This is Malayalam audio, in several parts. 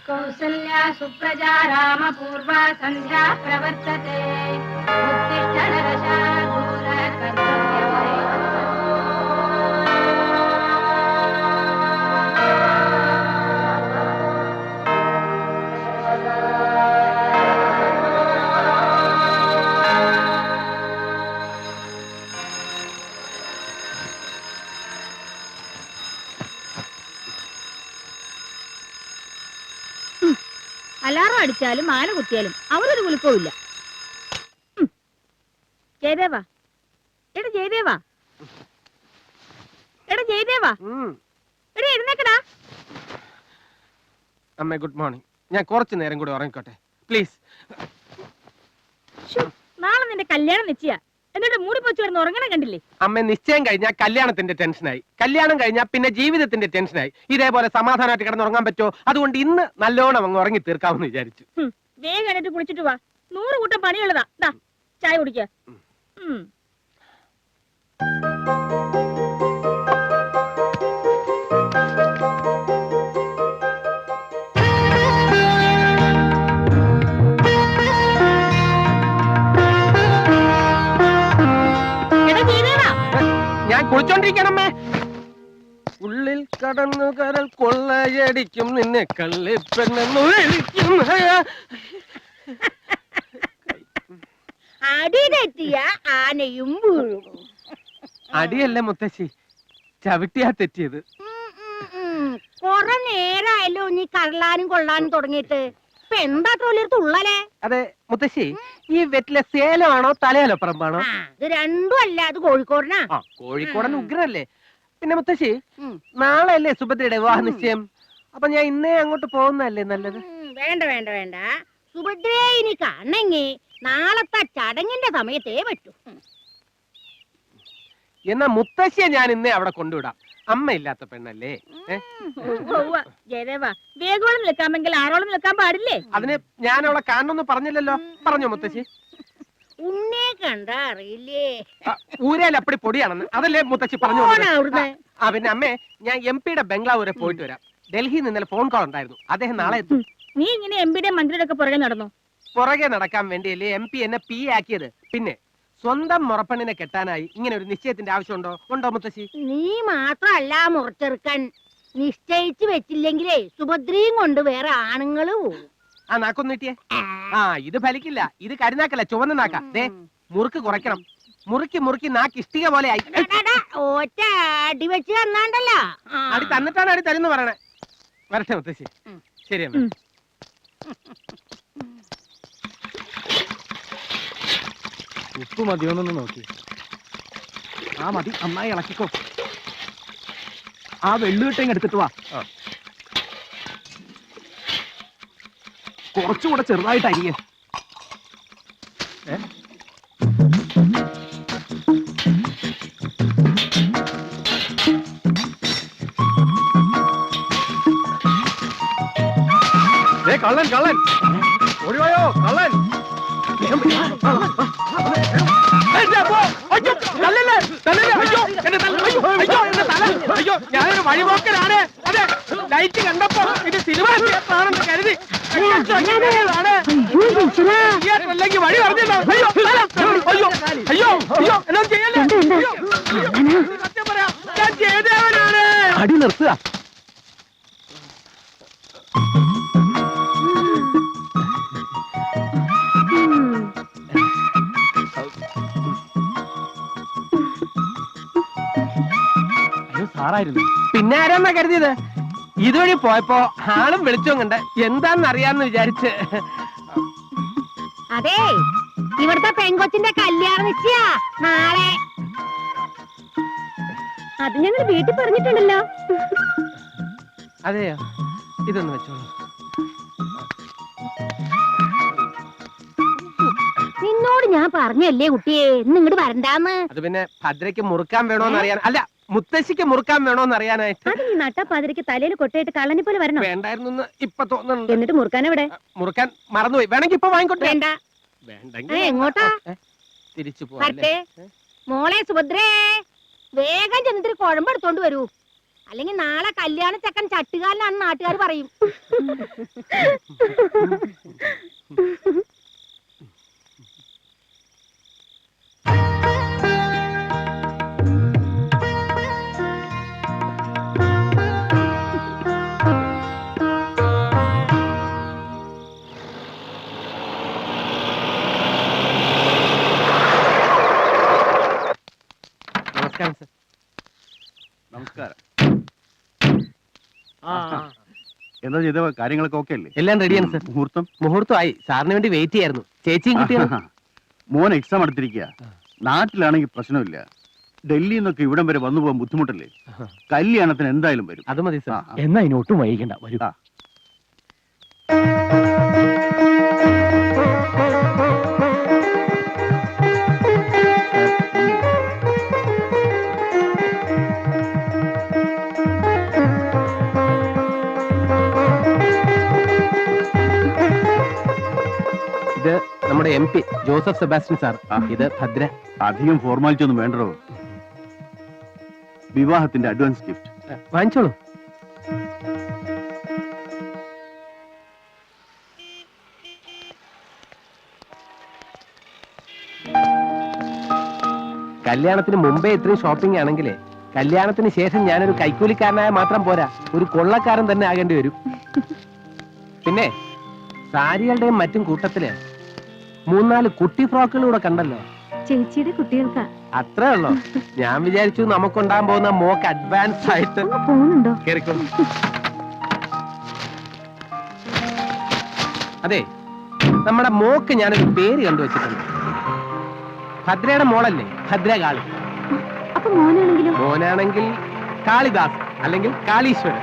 कौसल्या सुप्रजा रामपूर्वा सन्ध्या प्रवर्तते उत्तिष्ठ नरशार्दूल कर्तव्यपरिपालनम्। അലാറം അടിച്ചാലും മാല കുത്തിയാലും അവരൊരു കുലുക്കവും ഇല്ല. ജയദേവാ, എടാ ജയദേവാ, എടാ ജയദേവാ, എടാ എഴുന്നേക്കടാ. അമ്മേ ഗുഡ് മോർണിംഗ്. ഞാൻ കുറച്ചു നേരം കൂടി ഉറങ്ങിക്കോട്ടെ പ്ലീസ്. നാളെ നിന്റെ കല്യാണം നിശ്ചയ, എന്നിട്ട് മൂടി പൊച്ചു വരുന്ന ഉറങ്ങണം കണ്ടില്ലേ? അമ്മ നിശ്ചയം കഴിഞ്ഞാൽ കല്യാണത്തിന്റെ ടെൻഷനായി, കല്യാണം കഴിഞ്ഞാൽ പിന്നെ ജീവിതത്തിന്റെ ടെൻഷനായി. ഇതേപോലെ സമാധാനമായിട്ട് കിടന്നുറങ്ങാൻ പറ്റുമോ? അതുകൊണ്ട് ഇന്ന് നല്ലോണം അങ്ങ് ഉറങ്ങി തീർക്കാമെന്ന് വിചാരിച്ചു. വേഗം എന്നിട്ട് കുളിച്ചിട്ട് വാ, 100 കൂട്ടം പണിയുള്ളതാ. ചായ കുടിക്ക. ഞാൻ കുളിച്ചോണ്ടിരിക്കണമ്മേ. ഉള്ളിൽ കടന്നു കരൽ കൊള്ളയടിക്കും നിന്നെ കള്ളിപ്പെണ്ണെന്നു വിളിക്കും. അടി തെറ്റിയ ആനയും വീഴും. അടിയല്ല മുത്തശ്ശി, ചവിട്ടിയാ തെറ്റിയത്. കൊറേ നേരായല്ലോ നീ കരളാനും കൊള്ളാനും തുടങ്ങിയിട്ട്. ഇപ്പൊ എന്താ തുള്ളലേ? അതെ മുത്തശ്ശി, ഈ വെറ്റിലെ സേലമാണോ തലയാലപ്പുറമ്പാണോ? ഇത് രണ്ടും അല്ല, അത് കോഴിക്കോടനാ. കോഴിക്കോടൻ ഉഗ്രല്ലേ. പിന്നെ മുത്തശ്ശി, നാളെ അല്ലേ സുഭദ്രയുടെ വിവാഹ നിശ്ചയം? അപ്പൊ ഞാൻ ഇന്നേ അങ്ങോട്ട് പോകുന്നല്ലേ നല്ലത്? വേണ്ട വേണ്ട വേണ്ട, സുഭദ്രയെ ഇനി കാണണെങ്കി നാളത്തെ ചടങ്ങിന്റെ സമയത്തേ പറ്റൂ. എന്നാ മുത്തശ്ശിയെ ഞാൻ ഇന്നേ അവിടെ കൊണ്ടുവിടാം. അമ്മ ഇല്ലാത്ത പെണ്ണല്ലേ. ജയദേവ, വേഗോളം നിൽക്കാമെങ്കിൽ ആറോളം നിൽക്കാൻ പാടില്ലേ? അതിന് ഞാൻ അവളെ കാണണമെന്ന് പറഞ്ഞില്ലല്ലോ. പറഞ്ഞോ മുത്തശ്ശി? ഉണ്ണെ കണ്ട അറിയില്ലേ, ഊരയിൽ അപ്പടി പൊടിയാണെന്ന് അതല്ലേ മുത്തശ്ശി പറഞ്ഞു. പിന്നെ അമ്മേ, ഞാൻ MP-യുടെ ബംഗ്ലാവ് വരെ പോയിട്ട് വരാം. ഡൽഹിയിൽ നിന്ന് ഇന്നലെ ഫോൺ കോൾ ഉണ്ടായിരുന്നു. അദ്ദേഹം നാളെ എത്തും. നീ ഇങ്ങനെ MP-യുടെ മന്ത്രിയുടെ ഒക്കെ പുറകെ നടന്നു? പുറകെ നടക്കാൻ വേണ്ടിയല്ലേ MP എന്നെ P ആക്കിയത്. പിന്നെ സ്വന്തം മുറപ്പെണ്ണിനെ കെട്ടാനായി ഇങ്ങനെ ഒരു നിശ്ചയത്തിന്റെ ആവശ്യമുണ്ടോ? ഉണ്ടോ മുത്തശ്ശി? നീ മാത്രല്ല മുറച്ചെറുക്കൻ, നിശ്ചയിച്ചു വെച്ചില്ലെങ്കിലേ സുഭദ്രയും കൊണ്ട് വേറെ ആണുങ്ങള് പോവും. ആ നാക്കൊന്ന് കിട്ടിയേ. ഇത് ഫലിക്കില്ല. ഇത് കരുനാക്കല്ല, ചുവന്ന നാക്ക. ദേ, മുറുക്ക് കുറയ്ക്കണം. മുറുക്കി മുറുക്കി നാക്ക് ഇഷ്ടിക പോലെ ആയി. ഒറ്റ അടി വെച്ച് തന്നാണ്ടല്ലോ. അടി തന്നിട്ടാണ് അടി തരുന്ന് പറയണേ. വരട്ടെ മുത്തശ്ശി. ശരി അമ്മ. ഉപ്പ് മതിയോന്നൊന്ന് നോക്കി. മതി, നന്നായി ഇളക്കിക്കോ. ആ വെള്ളുകിട്ടേങ്ങ് എടുത്തിട്ട് വാ. കുറച്ചുകൂടെ ചെറുതായിട്ട് അരിയേ. കള്ളൻ കള്ളൻ ഓടിവായോ കള്ളൻ. ഞാനൊരു വഴിപോക്കനാണ്. അതെ, ലൈറ്റ് കണ്ടപ്പോ ഇത് സിനിമ ആണെന്ന് കരുതി അല്ലെങ്കിൽ വഴി പറഞ്ഞില്ല. അയ്യോ എന്നാ ചെയ്യല്ലേ? സത്യം പറയാം, ഞാൻ ജയദേവനാണ്. അടി നിർത്തുക. പിന്നെ ആരാന്നാ കരുതിയത്? ഇതുവഴി പോയപ്പോ ആളും വെളിച്ചവും കണ്ട് എന്താന്ന് അറിയാന്ന് വിചാരിച്ച്. അതെ, ഇവിടുത്തെ പെൺകൊച്ചിന്റെ കല്യാണം നിശ്ചയ നാളെ. അത് ഞങ്ങൾ വീട്ടിൽ പറഞ്ഞിട്ടുണ്ടല്ലോ. അതെയോ? ഇതൊന്ന് വെച്ചോളൂ. നിന്നോട് ഞാൻ പറഞ്ഞല്ലേ കുട്ടിയെ, ഇങ്ങോട്ട് വരണ്ടാന്ന്. അത് പിന്നെ ഭദ്രയ്ക്ക് മുറുക്കാൻ വേണോന്ന് അറിയാൻ, അല്ല മുത്തശ്ശിക്ക് മുറുക്കാൻ വേണോന്ന് അറിയാനായിട്ട്. നീ നട്ടപ്പാതിരക്ക് തലയിൽ കൊട്ടയിട്ട് കള്ളനെ പോലെ വരണം. വേണ്ടായിരുന്നു ഇപ്പൊ തോന്നുന്നുണ്ട്. എന്നിട്ട് മുറുക്കാൻ എവിടെ? മുറുക്കാൻ മറന്നുപോയി. വേണമെങ്കിൽ ഇപ്പൊ വാങ്ങിക്കോട്ടെ. വേണ്ട. എങ്ങോട്ടാ? തിരിച്ചു പോവാ. മോളെ സുഭദ്രേ, വേഗം ചെന്നിട്ട് കുഴമ്പെടുത്തോണ്ട് വരൂ. അല്ലെങ്കിൽ നാളെ കല്യാണ ചെക്കൻ ചട്ടുകാരനാണെന്ന് നാട്ടുകാർ പറയും. നമസ്കാരം സർ. നമസ്കാരം. എന്താ ചെയ്ത കാര്യങ്ങളൊക്കെ ഓക്കെ അല്ലേ? എല്ലാം റെഡിയാണ് സർ. മുഹൂർത്തം മുഹൂർത്തമായി. സാറിന് വേണ്ടി വെയിറ്റ് ചെയ്യായിരുന്നു. ചേച്ചിയും കുട്ടികളും. മോൻ എക്സാം എടുത്തിരിക്കുക. നാട്ടിലാണെങ്കിൽ പ്രശ്നമില്ല. ഡൽഹിയിൽ നിന്നൊക്കെ ഇവിടം വരെ വന്നു പോകാൻ ബുദ്ധിമുട്ടല്ലേ? കല്യാണത്തിന് എന്തായാലും വരും. അത് മതി സർ. എന്നാ ഇനി ഒട്ടും വൈകിക്കണ്ട, വരൂ. ആ. ഇത് നമ്മുടെ MP ജോസഫ് സെബാസ്റ്റ്യൻ സാർ. ഇത് ഭദ്ര. അധികം ഫോർമാലിറ്റി ഒന്നും വേണ്ടോ. വിവാഹത്തിന്റെ അഡ്വാൻസ് ഗിഫ്റ്റ് വാങ്ങിച്ചോളൂ. കല്യാണത്തിന് മുമ്പേ ഇത്രയും ഷോപ്പിംഗ് ആണെങ്കിലേ കല്യാണത്തിന് ശേഷം ഞാനൊരു കൈക്കൂലിക്കാരനായ മാത്രം പോരാ, ഒരു കൊള്ളക്കാരൻ തന്നെ ആകേണ്ടി വരും. പിന്നെ സാരികളുടെയും മറ്റും കൂട്ടത്തില് 3-4 കുട്ടി ഫ്രോക്കുകളൂടെ കണ്ടല്ലോ. ചേച്ചിയുടെ കുട്ടികൾക്കാ. അത്രേ ഉള്ളോ? ഞാൻ വിചാരിച്ചു നമുക്കുണ്ടാകാൻ പോകുന്ന മോക്ക് അഡ്വാൻസ് ആയിട്ട്. പോകുന്നുണ്ടോ? കേറിക്കോളൂ. അതെ, നമ്മുടെ മോക്ക് ഞാനൊരു പേര് കണ്ടുവച്ചിട്ടുണ്ട്. ഭദ്രയുടെ മോളല്ലേ ഭദ്രകാളി. അപ്പൊ മോനാണെങ്കിലും? മോനാണെങ്കിൽ കാളിദാസ് അല്ലെങ്കിൽ കാളീശ്വരൻ.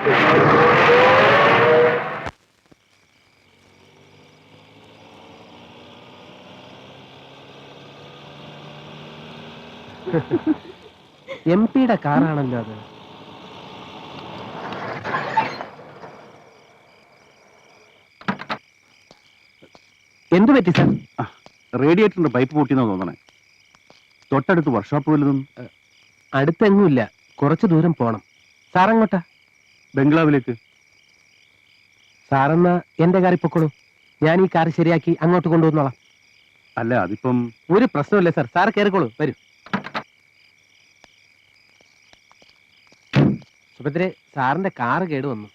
MP-യുടെ കാറാണല്ലോ അത്. എന്തു പറ്റി സാർ? റേഡിയേറ്ററിന്റെ പൈപ്പ് പൊട്ടിയെന്നാ തോന്നണേ. തൊട്ടടുത്ത് വർക്ക്ഷോപ്പ് വല്ലതും? അടുത്തെങ്ങുമില്ല, കുറച്ചു ദൂരം പോണം. സാറങ്ങോട്ടാ? ബംഗ്ലാവിലേക്ക്. സാറെന്നാ എന്റെ കാറിൽ പൊക്കോളൂ. ഞാൻ ഈ കാർ ശരിയാക്കി അങ്ങോട്ട് കൊണ്ടുവന്നോളാം. അല്ല, അതിപ്പം ഒരു പ്രശ്നമില്ല സാർ. സാർ കയറിക്കോളൂ, വരൂ. സുഭദ്രെ, സാറിന്റെ കാറ് കേടുവന്നു.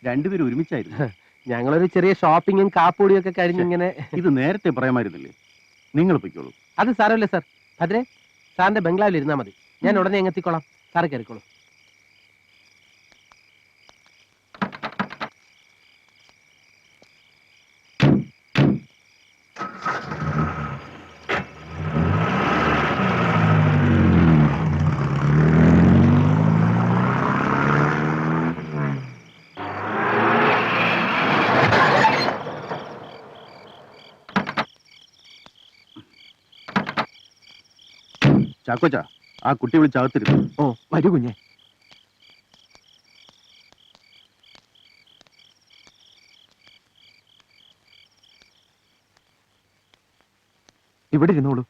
രണ്ടുപേരും ഒരുമിച്ചായിരുന്നു. ഞങ്ങളൊരു ചെറിയ ഷോപ്പിങ്ങും കാപ്പൂടിയും ഒക്കെ കഴിഞ്ഞിങ്ങനെ. ഇത് നേരത്തെ പറയാമായിരുന്നില്ലേ? നിങ്ങൾ പൊയ്ക്കോളൂ. അത് സാരമില്ല സാർ. ഭദ്രെ, സാറിന്റെ ബംഗ്ലാവിൽ ഇരുന്നാ മതി. ഞാൻ ഉടനെ എങ്ങെത്തിക്കോളാം. സാറ് കയറിക്കോളൂ. ചാക്കോച്ച, ആ കുട്ടി വിളിച്ചകത്തിരുന്നു. ഓ, വരൂ കുഞ്ഞെ. ഇവിടെ ഇരുന്നോളൂ.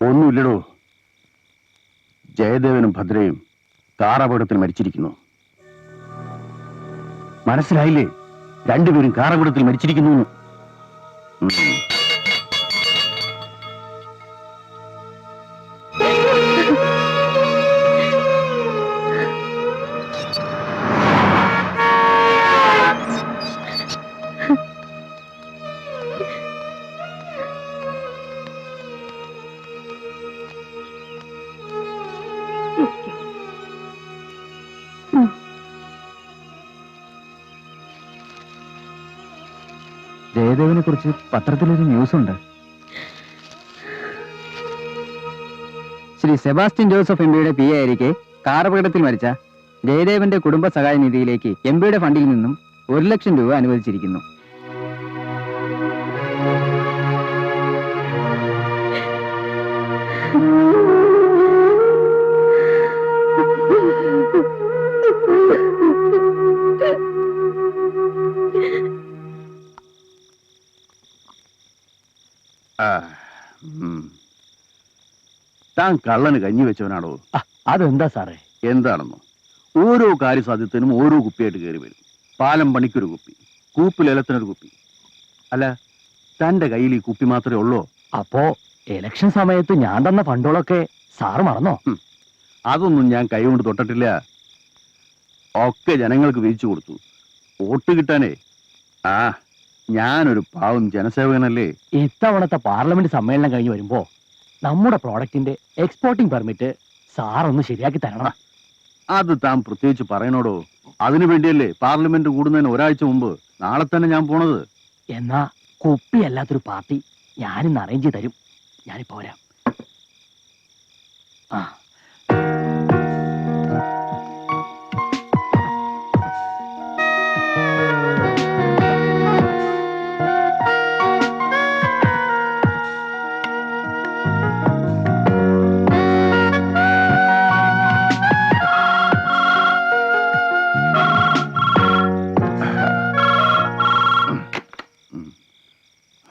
ഒന്നുമില്ലടോ. ജയദേവനും ഭദ്രയും കാറപകടത്തിൽ മരിച്ചിരിക്കുന്നു. മനസ്സിലായില്ലേ? രണ്ടുപേരും കാറപകടത്തിൽ മരിച്ചിരിക്കുന്നു. ജയദേവനെ കുറിച്ച് പത്രത്തിലൊരു ന്യൂസ് ഉണ്ട്. ശ്രീ സെബാസ്റ്റ്യൻ ജോസഫ് എംപിയുടെ പി ആയിരിക്കെ കാറപകടത്തിൽ മരിച്ച ജയദേവന്റെ കുടുംബ സഹായ നിധിയിലേക്ക് എംപിയുടെ ഫണ്ടിൽ നിന്നും 1 ലക്ഷം രൂപ അനുവദിച്ചിരിക്കുന്നു. താൻ കള്ളന് കഞ്ഞി വെച്ചവനാണോ? അതെന്താ സാറേ? എന്താണെന്നോ? ഓരോ കാര്യസാധ്യത്തിനും ഓരോ കുപ്പിയായിട്ട് കയറി വരും. പാലം പണിക്കൊരു കുപ്പി, കൂപ്പിലേലത്തിനൊരു കുപ്പി. അല്ല, തന്റെ കയ്യിൽ ഈ കുപ്പി മാത്രമേ ഉള്ളോ? അപ്പോ ഇലക്ഷൻ സമയത്ത് ഞാൻ തന്ന ഫണ്ടുകളൊക്കെ സാറ് മറന്നോ? അതൊന്നും ഞാൻ കൈകൊണ്ട് തൊട്ടിട്ടില്ല. ഒക്കെ ജനങ്ങൾക്ക് വീതിച്ചു കൊടുത്തു. വോട്ട് കിട്ടാനേ. ഞാനൊരു പാവം ജനസേവകനല്ലേ. ഇത്തവണത്തെ പാർലമെന്റ് സമ്മേളനം കഴിഞ്ഞ് വരുമ്പോ നമ്മുടെ പ്രോഡക്റ്റിന്റെ എക്സ്പോർട്ടിംഗ് പെർമിറ്റ് സാറൊന്ന് ശരിയാക്കി തരണം. അത് താൻ പ്രത്യേകിച്ച് പറയണോടോ? അതിനു വേണ്ടിയല്ലേ പാർലമെന്റ് കൂടുന്നതിന് ഒരാഴ്ച മുമ്പ് നാളെ തന്നെ ഞാൻ പോണത്. എന്നാ കുപ്പി അല്ലാത്തൊരു പാർട്ടി ഞാനിന്ന് അറേഞ്ച് ചെയ്ത് തരും. ഞാനിപ്പോ വരാം.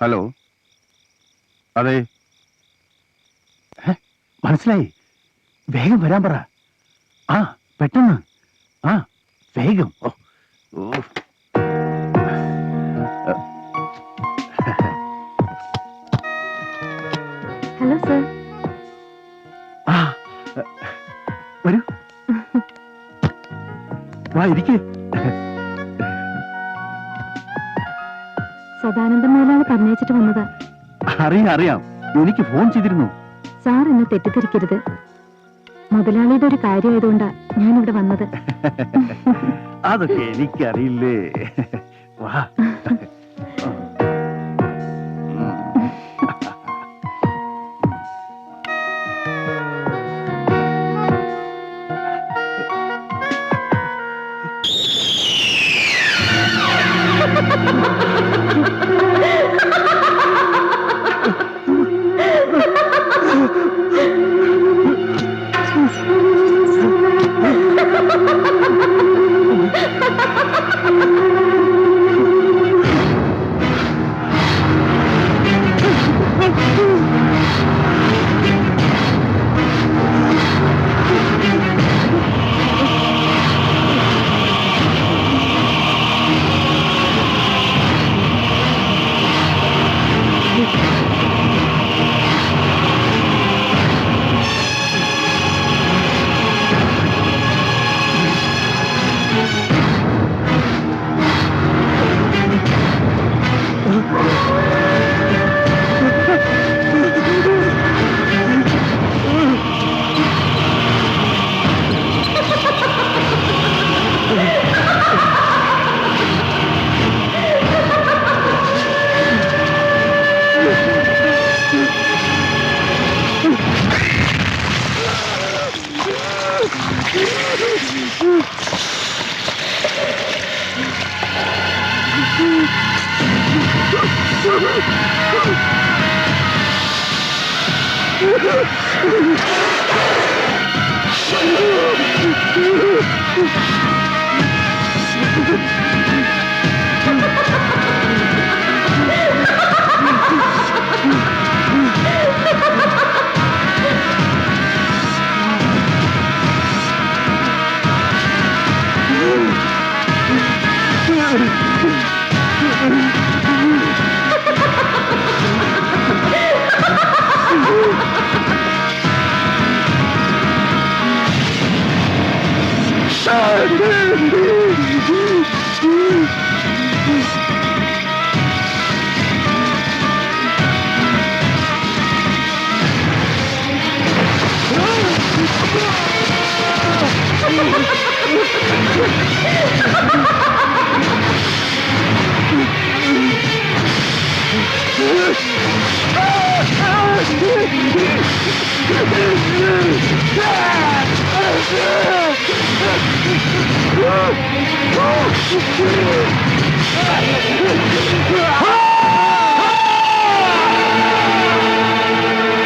ഹലോ, അതെ, മനസ്സിലായി. വേഗം വരാൻ പറ. പെട്ടെന്ന്. വേഗം. Hello sir. വരൂ, വാ ഇരിക്കേ. സദാനന്ദ മേലാണ് പറഞ്ഞയച്ചിട്ട് വന്നതാ. അറിയാം, എനിക്ക് ഫോൺ ചെയ്തിരുന്നു. സാർ എന്നെ തെറ്റിദ്ധരിക്കരുത്. മുതലാളിയുടെ ഒരു കാര്യമായതുകൊണ്ടാ ഞാനിവിടെ വന്നത്. അതൊക്കെ എനിക്കറിയില്ലേ. വാ.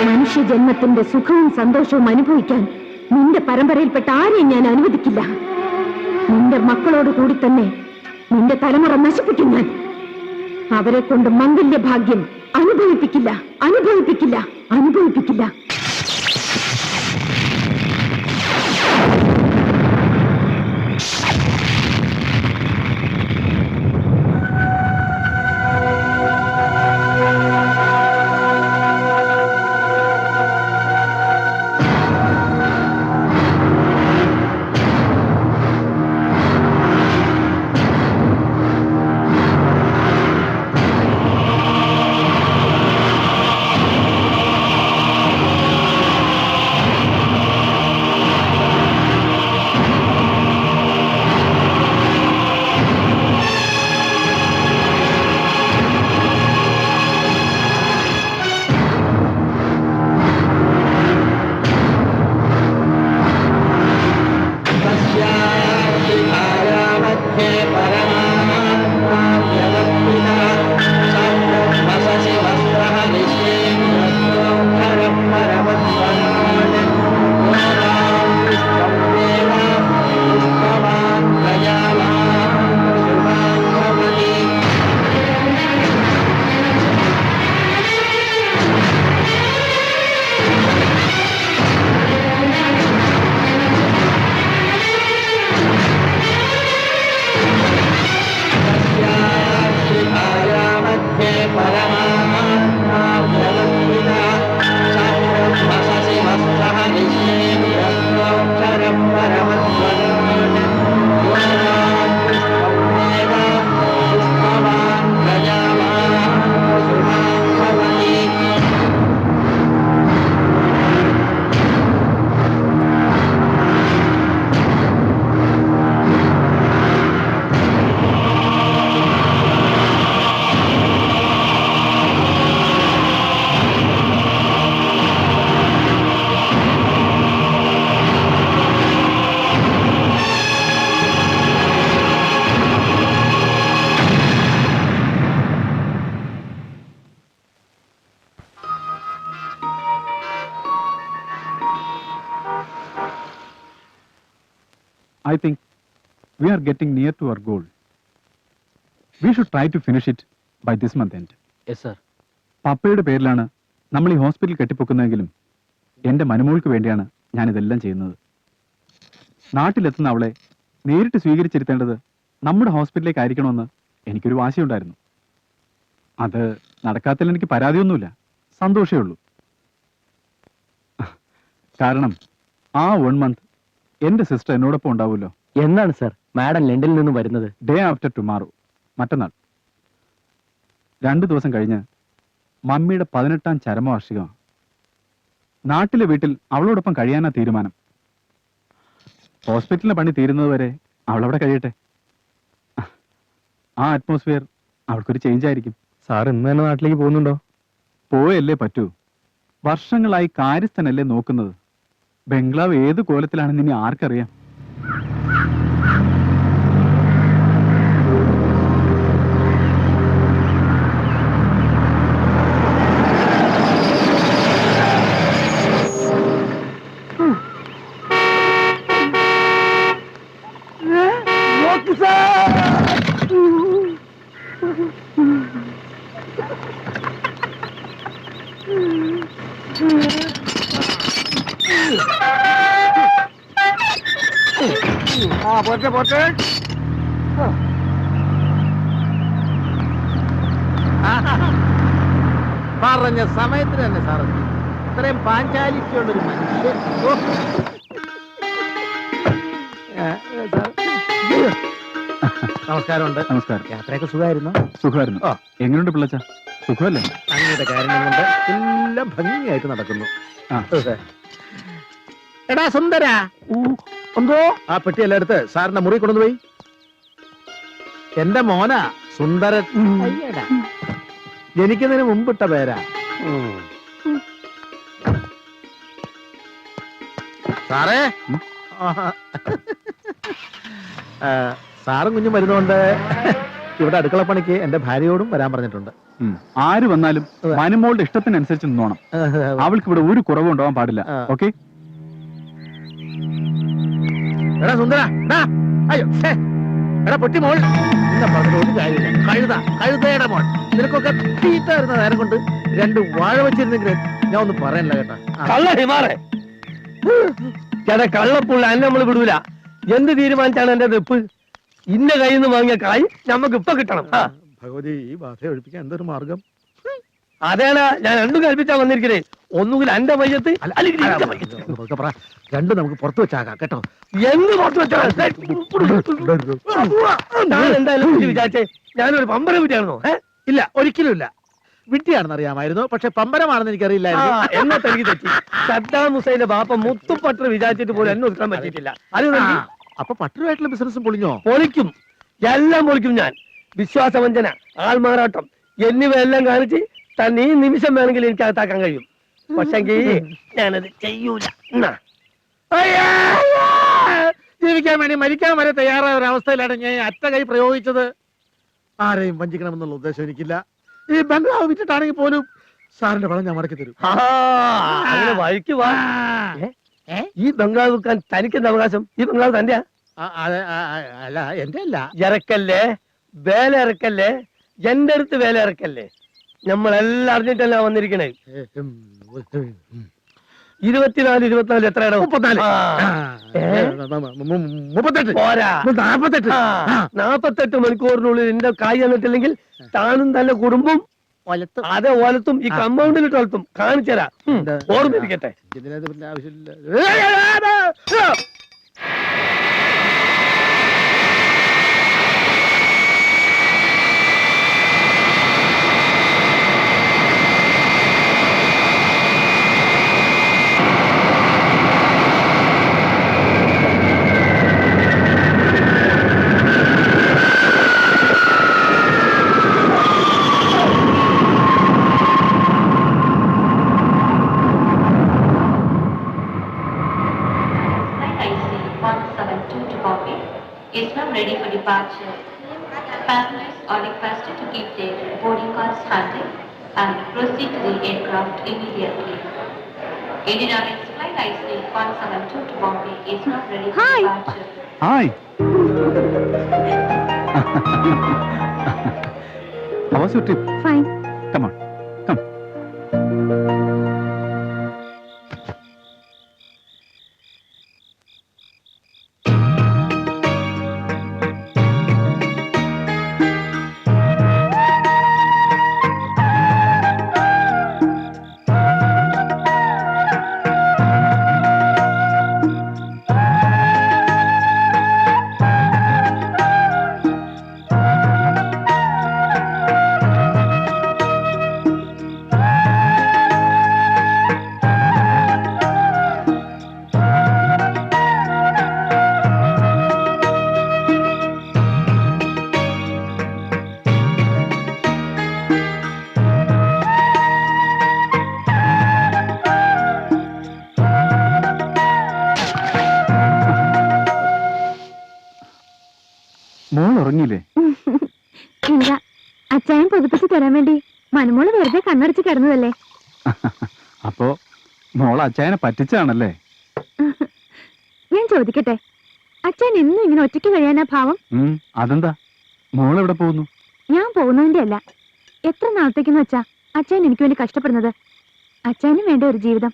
മനുഷ്യജന്മത്തിന്റെ സുഖവും സന്തോഷവും അനുഭവിക്കാൻ നിന്റെ പരമ്പരയിൽപ്പെട്ട ആരെയും ഞാൻ അനുവദിക്കില്ല. നിന്റെ മക്കളോട് കൂടി തന്നെ നിന്റെ തലമുറ നശിപ്പിക്കും ഞാൻ. അവരെ കൊണ്ട് മംഗല്യഭാഗ്യം അനുഭവിപ്പിക്കില്ല, അനുഭവിപ്പിക്കില്ല, അനുഭവിപ്പിക്കില്ല. I think we are getting near to our goal. We should try to finish it by this month end. Yes sir. പപ്പയുടെ പേരിലാണ് നമ്മൾ ഈ ഹോസ്പിറ്റൽ കെട്ടിപ്പൊക്കുന്നതെങ്കിലും എൻ്റെ മനുമോൾക്ക് വേണ്ടിയാണ് ഞാനിതെല്ലാം ചെയ്യുന്നത്. നാട്ടിലെത്തുന്ന അവളെ നേരിട്ട് സ്വീകരിച്ചിരുത്തേണ്ടത് നമ്മുടെ ഹോസ്പിറ്റലിലേക്ക് ആയിരിക്കണമെന്ന് എനിക്കൊരു വാശിയുണ്ടായിരുന്നു. അത് നടക്കാത്തതിൽ എനിക്ക് പരാതിയൊന്നുമില്ല, സന്തോഷമേ ഉള്ളൂ. കാരണം ആ 1 month എന്റെ സിസ്റ്റർ എന്നോടൊപ്പം ഉണ്ടാവുമല്ലോ. എന്നാണ് സർ മാഡം ലണ്ടനിൽ നിന്നും വരുന്നത്? ഡേ ആഫ്റ്റർ ടുമാറോ, മറ്റന്നാൾ. 2 ദിവസം കഴിഞ്ഞ് മമ്മിയുടെ 18ാം ചരമവാർഷികമാണ്. നാട്ടിലെ വീട്ടിൽ അവളോടൊപ്പം കഴിയാനാ തീരുമാനം. ഹോസ്പിറ്റലിലെ പണി തീരുന്നത് വരെ അവളവിടെ കഴിയട്ടെ. ആ അറ്റ്മോസ്ഫിയർ അവൾക്കൊരു ചേഞ്ച് ആയിരിക്കും. സാർ ഇന്ന് തന്നെ നാട്ടിലേക്ക് പോകുന്നുണ്ടോ? പോയല്ലേ പറ്റൂ. വർഷങ്ങളായി കാര്യസ്ഥനല്ലേ നോക്കുന്നത്. ബംഗ്ലാവ് ഏത് കോലത്തിലാണെന്ന് ഇനി ആർക്കറിയാം. പറഞ്ഞ സമയത്തിന് തന്നെ സാർ ഇത്രയും പാഞ്ചാലിറ്റിയുള്ളൊരു മനുഷ്യൻ. നമസ്കാരമുണ്ട്. നമസ്കാരം. യാത്രയൊക്കെ സുഖമായിരുന്നു? സുഖമായിരുന്നു. എങ്ങനെയുണ്ട് പിള്ളച്ച? സുഖമല്ലേ? അങ്ങയുടെ കാരണം കൊണ്ട് എല്ലാം ഭംഗിയായിട്ട് നടക്കുന്നു. എടാ സുന്ദര, എന്തോ ആ പെട്ടി എല്ലാം എടുത്ത് സാറിന്റെ മുറി കൊണ്ടുപോയി. എന്റെ മോനാ സുന്ദരൻ. അയ്യടാ. ജനിക്കുന്നതിന് മുമ്പിട്ട പേരാ. സാറേ സാറും കുഞ്ഞും വരുന്നോണ്ട് ഇവിടെ അടുക്കളപ്പണിക്ക് എന്റെ ഭാര്യയോടും വരാൻ പറഞ്ഞിട്ടുണ്ട്. ആര് വന്നാലും മനുമോളുടെ ഇഷ്ടത്തിനനുസരിച്ച് നിന്നോണം. അവൾക്ക് ഇവിടെ ഒരു കുറവും ഉണ്ടാവാൻ പാടില്ല. ഓക്കെ? എടാ സുന്ദര, അയ്യോ എടാ പൊട്ടി മോൾ, നിന്നെ പറഞ്ഞിട്ട് ഒരു കാര്യമില്ല. കഴുതയുടെ മോൾ. നിനക്കൊക്കെ തീറ്റ വരുന്ന നേരം കൊണ്ട് 2 വാഴ വെച്ചിരുന്നെങ്കിൽ ഞാൻ ഒന്നും പറയാനില്ല കേട്ടാ. കള്ളപ്പുള്ള അന്നെ നമ്മൾ വിടൂല. എന്ത് തീരുമാനിച്ചാണ് എന്റെ വെപ്പ്? ഇന്ന കയ്യിൽ നിന്ന് വാങ്ങിയ കായ് നമുക്ക് ഇപ്പൊ കിട്ടണം. ഭഗവതി, ഈ ബാധ ഒഴിപ്പിക്കാൻ എന്തൊരു മാർഗം? അതാണ് ഞാൻ രണ്ടും കൽപ്പിച്ചാ വന്നിരിക്കണേ. ഒന്നുകിൽ എന്റെ മയ്യത്ത് അല്ലെങ്കിൽ രണ്ടും നമുക്ക് പുറത്തു വെച്ചാക്കാം കേട്ടോ. എന്ന് പുറത്തു വെച്ചാ ഞാൻ എന്തായാലും വിചാരിച്ചേ ഞാനൊരു പമ്പര വിറ്റായിരുന്നോ? ഇല്ല, ഒരിക്കലും ഇല്ല. വിട്ടിയാണെന്ന് അറിയാമായിരുന്നു, പക്ഷെ പമ്പരമാണെന്ന് എനിക്കറിയില്ലായിരുന്നു. എന്നെ തനിക്ക് തെറ്റി. സദ്ദാം ഹുസൈന്റെ ബാപ്പ മുത്തുപട്ടർ വിചാരിച്ചിട്ട് പോലും എന്നെ ഒതുക്കാൻ പറ്റിയിട്ടില്ല. അത് അപ്പൊ പട്ടരുമായിട്ടുള്ള ബിസിനസ്സും പൊളിഞ്ഞോ? പൊളിക്കും, എല്ലാം പൊളിക്കും ഞാൻ. വിശ്വാസവഞ്ചന, ആൾമാറാട്ടം എന്നിവയെല്ലാം കാണിച്ച് തന്നെ ഈ നിമിഷം വേണമെങ്കിൽ എനിക്ക് അകത്താക്കാൻ കഴിയും. പക്ഷെങ്കിൽ ഞാനത് ചെയ്യൂല. ജീവിക്കാൻ വേണ്ടി മരിക്കാൻ വരെ തയ്യാറായ ഒരു അവസ്ഥയിലാണ് ഞാൻ അറ്റ കൈ പ്രയോഗിച്ചത്. ആരെയും വഞ്ചിക്കണമെന്നുള്ള ഉദ്ദേശം എനിക്കില്ല. ഈ ബംഗ്ലാവ് വിറ്റിട്ടാണെങ്കിൽ പോലും സാറിന്റെ പണം ഞാൻ മടക്കി തരും. അങ്ങനെ വഴിക്ക് വാ. ഈ ബംഗ്ലാവ് വിൽക്കാൻ തനിക്കെന്ത് അവകാശം? ഈ ബംഗ്ലാവ് തന്റെയാ? അല്ല, എന്റെ അല്ല. ഇറക്കല്ലേ, വേല ഇറക്കല്ലേ, എന്റെ അടുത്ത് വേല ഇറക്കല്ലേ. നമ്മളെല്ലാം അറിഞ്ഞിട്ടല്ല വന്നിരിക്കണേ. 24, 24 എത്രയാണ്? 38. പോരാ, 48 മണിക്കൂറിനുള്ളിൽ എന്റെ കായ് തന്നിട്ടില്ലെങ്കിൽ താനും തന്റെ കുടുംബം അതെ ഓലത്തും ഈ കമ്പൗണ്ടിലിട്ട് വളർത്തും. കാണിച്ചരാ, ഓർമ്മിരിക്കട്ടെ. Is now ready for departure. Passengers are requested to keep their boarding cards handy and proceed to the aircraft immediately. Indian Airlines flight IC 172 to Bombay is now ready for departure. Hi. How was your trip? Fine. Come on, come. മോൾ ഉറങ്ങിയില്ലേ? എന്താ അച്ചായൻ പുതുപ്പിച്ച് തരാൻ വേണ്ടി മനുമോള് വെറുതെ കണ്ണടച്ച് കിടന്നതല്ലേ? അപ്പോ മോൾ അച്ചായനെ പറ്റിച്ചാണല്ലേ? ഞാൻ ചോദിക്കട്ടെ, അച്ചായൻ എന്നും ഇങ്ങനെ ഒറ്റയ്ക്ക് കഴിയാനാ ഭാവം? അതെന്താ? മോൾ എവിടെ പോകുന്നു? ഞാൻ പോകുന്നതിന്റെ അല്ല, എത്ര നാളത്തേക്കെന്ന് വെച്ചാ അച്ചായൻ എനിക്ക് വേണ്ടി കഷ്ടപ്പെടുന്നത്? അച്ചായനും വേണ്ട ഒരു ജീവിതം.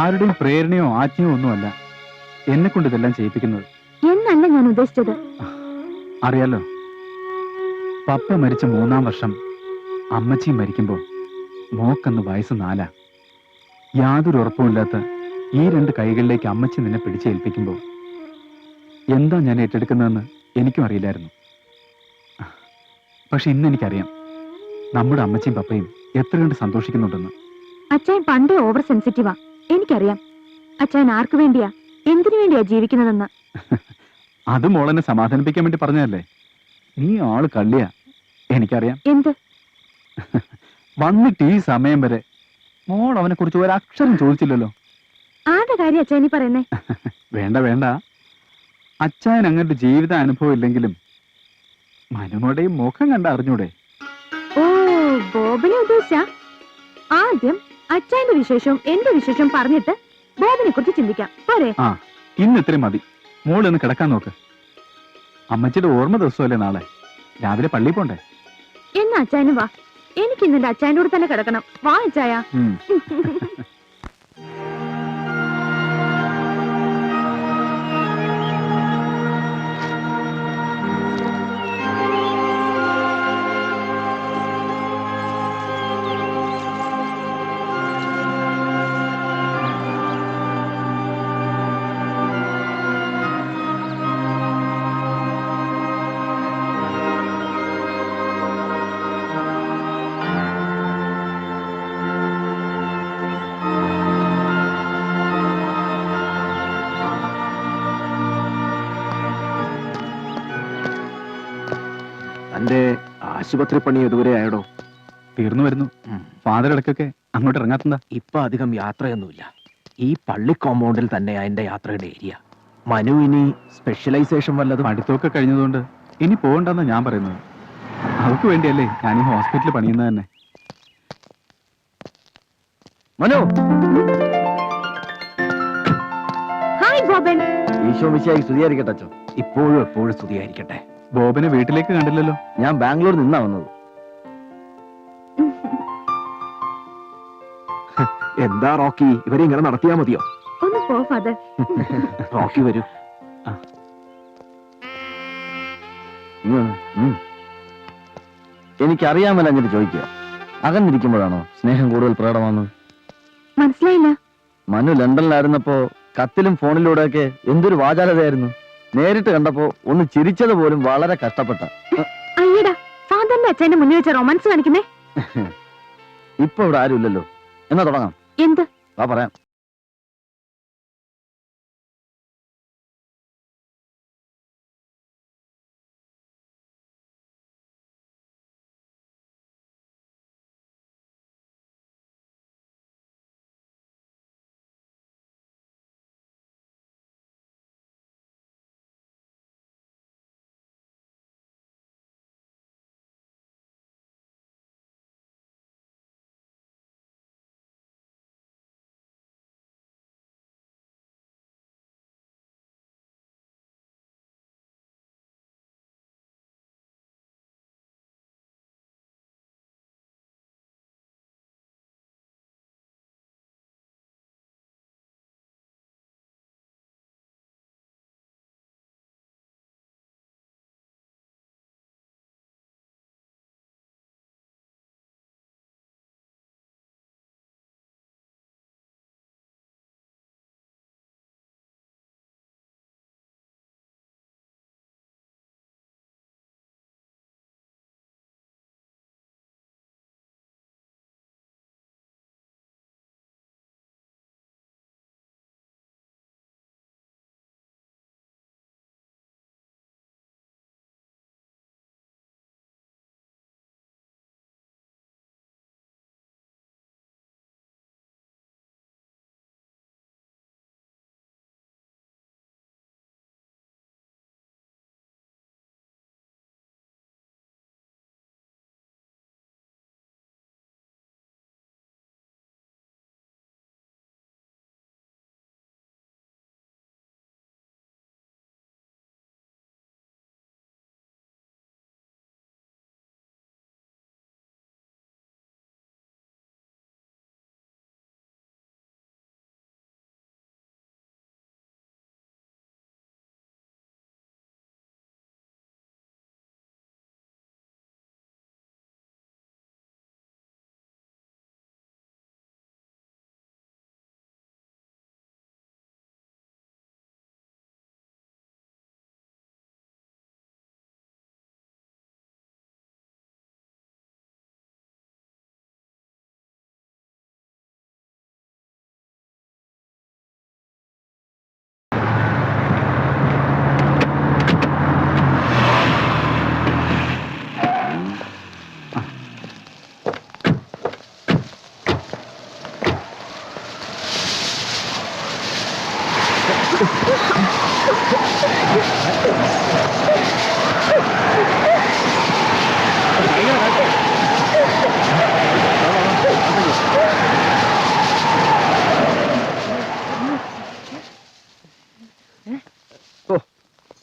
ആരുടെയും പ്രേരണയോ ആജ്ഞയോ ഒന്നുമല്ല എന്നെ കൊണ്ട് ഇതെല്ലാം ചെയ്യിപ്പിക്കുന്നത്. എന്നല്ല ഞാൻ ഉദ്ദേശിച്ചത്. അറിയാലോ, പപ്പ മരിച്ച 3-ാം വർഷം അമ്മച്ചി മരിക്കുമ്പോ മോക്കന്ന് വയസ്സ് 4. യാതൊരു ഉറപ്പുമില്ലാത്ത ഈ 2 കൈകളിലേക്ക് അമ്മച്ചി നിന്നെ പിടിച്ചേൽപ്പിക്കുമ്പോ എന്താ ഞാൻ ഏറ്റെടുക്കുന്നതെന്ന് എനിക്കും അറിയില്ലായിരുന്നു. പക്ഷെ ഇന്ന് എനിക്കറിയാം നമ്മുടെ അമ്മച്ചിയും പപ്പയും എത്ര കണ്ട് സന്തോഷിക്കുന്നുണ്ടെന്ന്. അച്ചായൻ പണ്ടേ ഓവർ സെൻസിറ്റീവാ, എനിക്കറിയാം. അച്ചായൻ ആർക്കു വേണ്ടിയാ എന്തിനു വേണ്ടിയാ ജീവിക്കുന്നതെന്ന്. അത് മോളെന്നെ സമാധാനിപ്പിക്കാൻ വേണ്ടി പറഞ്ഞതല്ലേ. നീ ആള് കള്ളിയാ, എനിക്കറിയാം. എന്ത്? വന്നിട്ട് ഈ സമയം വരെ മോൾ അവനെ കുറിച്ച് ഒരക്ഷരം ചോദിച്ചില്ലല്ലോ. ആരുടെ കാര്യം അച്ഛനി പറയുന്നേ? വേണ്ട വേണ്ട, അച്ചായൻ അങ്ങനൊരു ജീവിത അനുഭവം ഇല്ലെങ്കിലും മനുമോടെയും മുഖം കണ്ട അറിഞ്ഞൂടെ? ഓ, ബോബിനെ ഉദ്ദേശിച്ച? ആദ്യം അച്ഛന്റെ വിശേഷവും എന്റെ വിശേഷവും പറഞ്ഞിട്ട് ബോബിനെ കുറിച്ച് ചിന്തിക്കാം, പോരെ? ആ, ഇന്ന് ഇത്രയും മതി. മോൾ ഒന്ന് കിടക്കാൻ നോക്ക്. അമ്മച്ചിയുടെ ഓർമ്മ ദിവസമല്ലേ നാളെ, രാവിലെ പള്ളിയിൽ പോണ്ടേ? എന്നാ അച്ഛനും വാ, എനിക്ക് ഇന്ന് എന്റെ അച്ഛൻ്റെ കൂടെ തന്നെ കിടക്കണം. വാ അച്ചായ. തന്റെ ആശുപത്രി പണി ഇതുവരെ ആയടോ? തീർന്നു വരുന്നു. ഫാദർ ഇടയ്ക്കൊക്കെ അങ്ങോട്ട് ഇറങ്ങാത്തതാ? ഇപ്പൊ അധികം യാത്രയൊന്നുമില്ല. ഈ പള്ളി കോമ്പൗണ്ടിൽ തന്നെ എന്റെ യാത്രയുടെ ഏരിയ. മനു ഇനി സ്പെഷ്യലൈസേഷൻ വല്ലതും? പഠിത്തമൊക്കെ കഴിഞ്ഞതുകൊണ്ട് ഇനി പോകണ്ടെന്നാ ഞാൻ പറയുന്നത്. അവർക്ക് വേണ്ടിയല്ലേ ഞാൻ ഈ ഹോസ്പിറ്റലിൽ പണിയുന്നത് തന്നെ. മനു, ഹായ് ബോബൻ. ഈശോ മിശിഹായ്ക്ക് സ്തുതിയായിരിക്കട്ടെ അച്ഛൻ. ഇപ്പോഴും എപ്പോഴും സ്തുതിയായിരിക്കട്ടെ. ബോബനെ വീട്ടിലേക്ക് കണ്ടില്ലല്ലോ. ഞാൻ ബാംഗ്ലൂരിൽ നിന്നാ വന്നത്. എന്താ റോക്കി, ഇവരെ ഇങ്ങനെ നടത്തിയാ മതിയോ? ഒന്ന് പോ ഫാദർ. റോക്കി വരൂ. എനിക്കറിയാമല്ല അങ്ങനെ ചോദിക്കുക. അകന്നിരിക്കുമ്പോഴാണോ സ്നേഹം കൂടുതൽ പ്രകടമാകുന്നത്? മനസ്സിലായില്ല. മനു ലണ്ടനിലായിരുന്നപ്പോ കത്തിലും ഫോണിലൂടെയൊക്കെ എന്തൊരു വാചാലതയായിരുന്നു. നേരിട്ട് കണ്ടപ്പോ ഒന്ന് ചിരിച്ചത് പോലും വളരെ കഷ്ടപ്പെട്ട. അയ്യടാ, ഫാദറിന്റെ അച്ഛന്റെ മുന്നിൽ വെച്ച റൊമാൻസ് കാണിക്കുന്നേ. ഇപ്പൊ ഇവിടെ ആരുമില്ലല്ലോ, എന്നാ തുടങ്ങാം. എന്ത്? വാ പറയാം.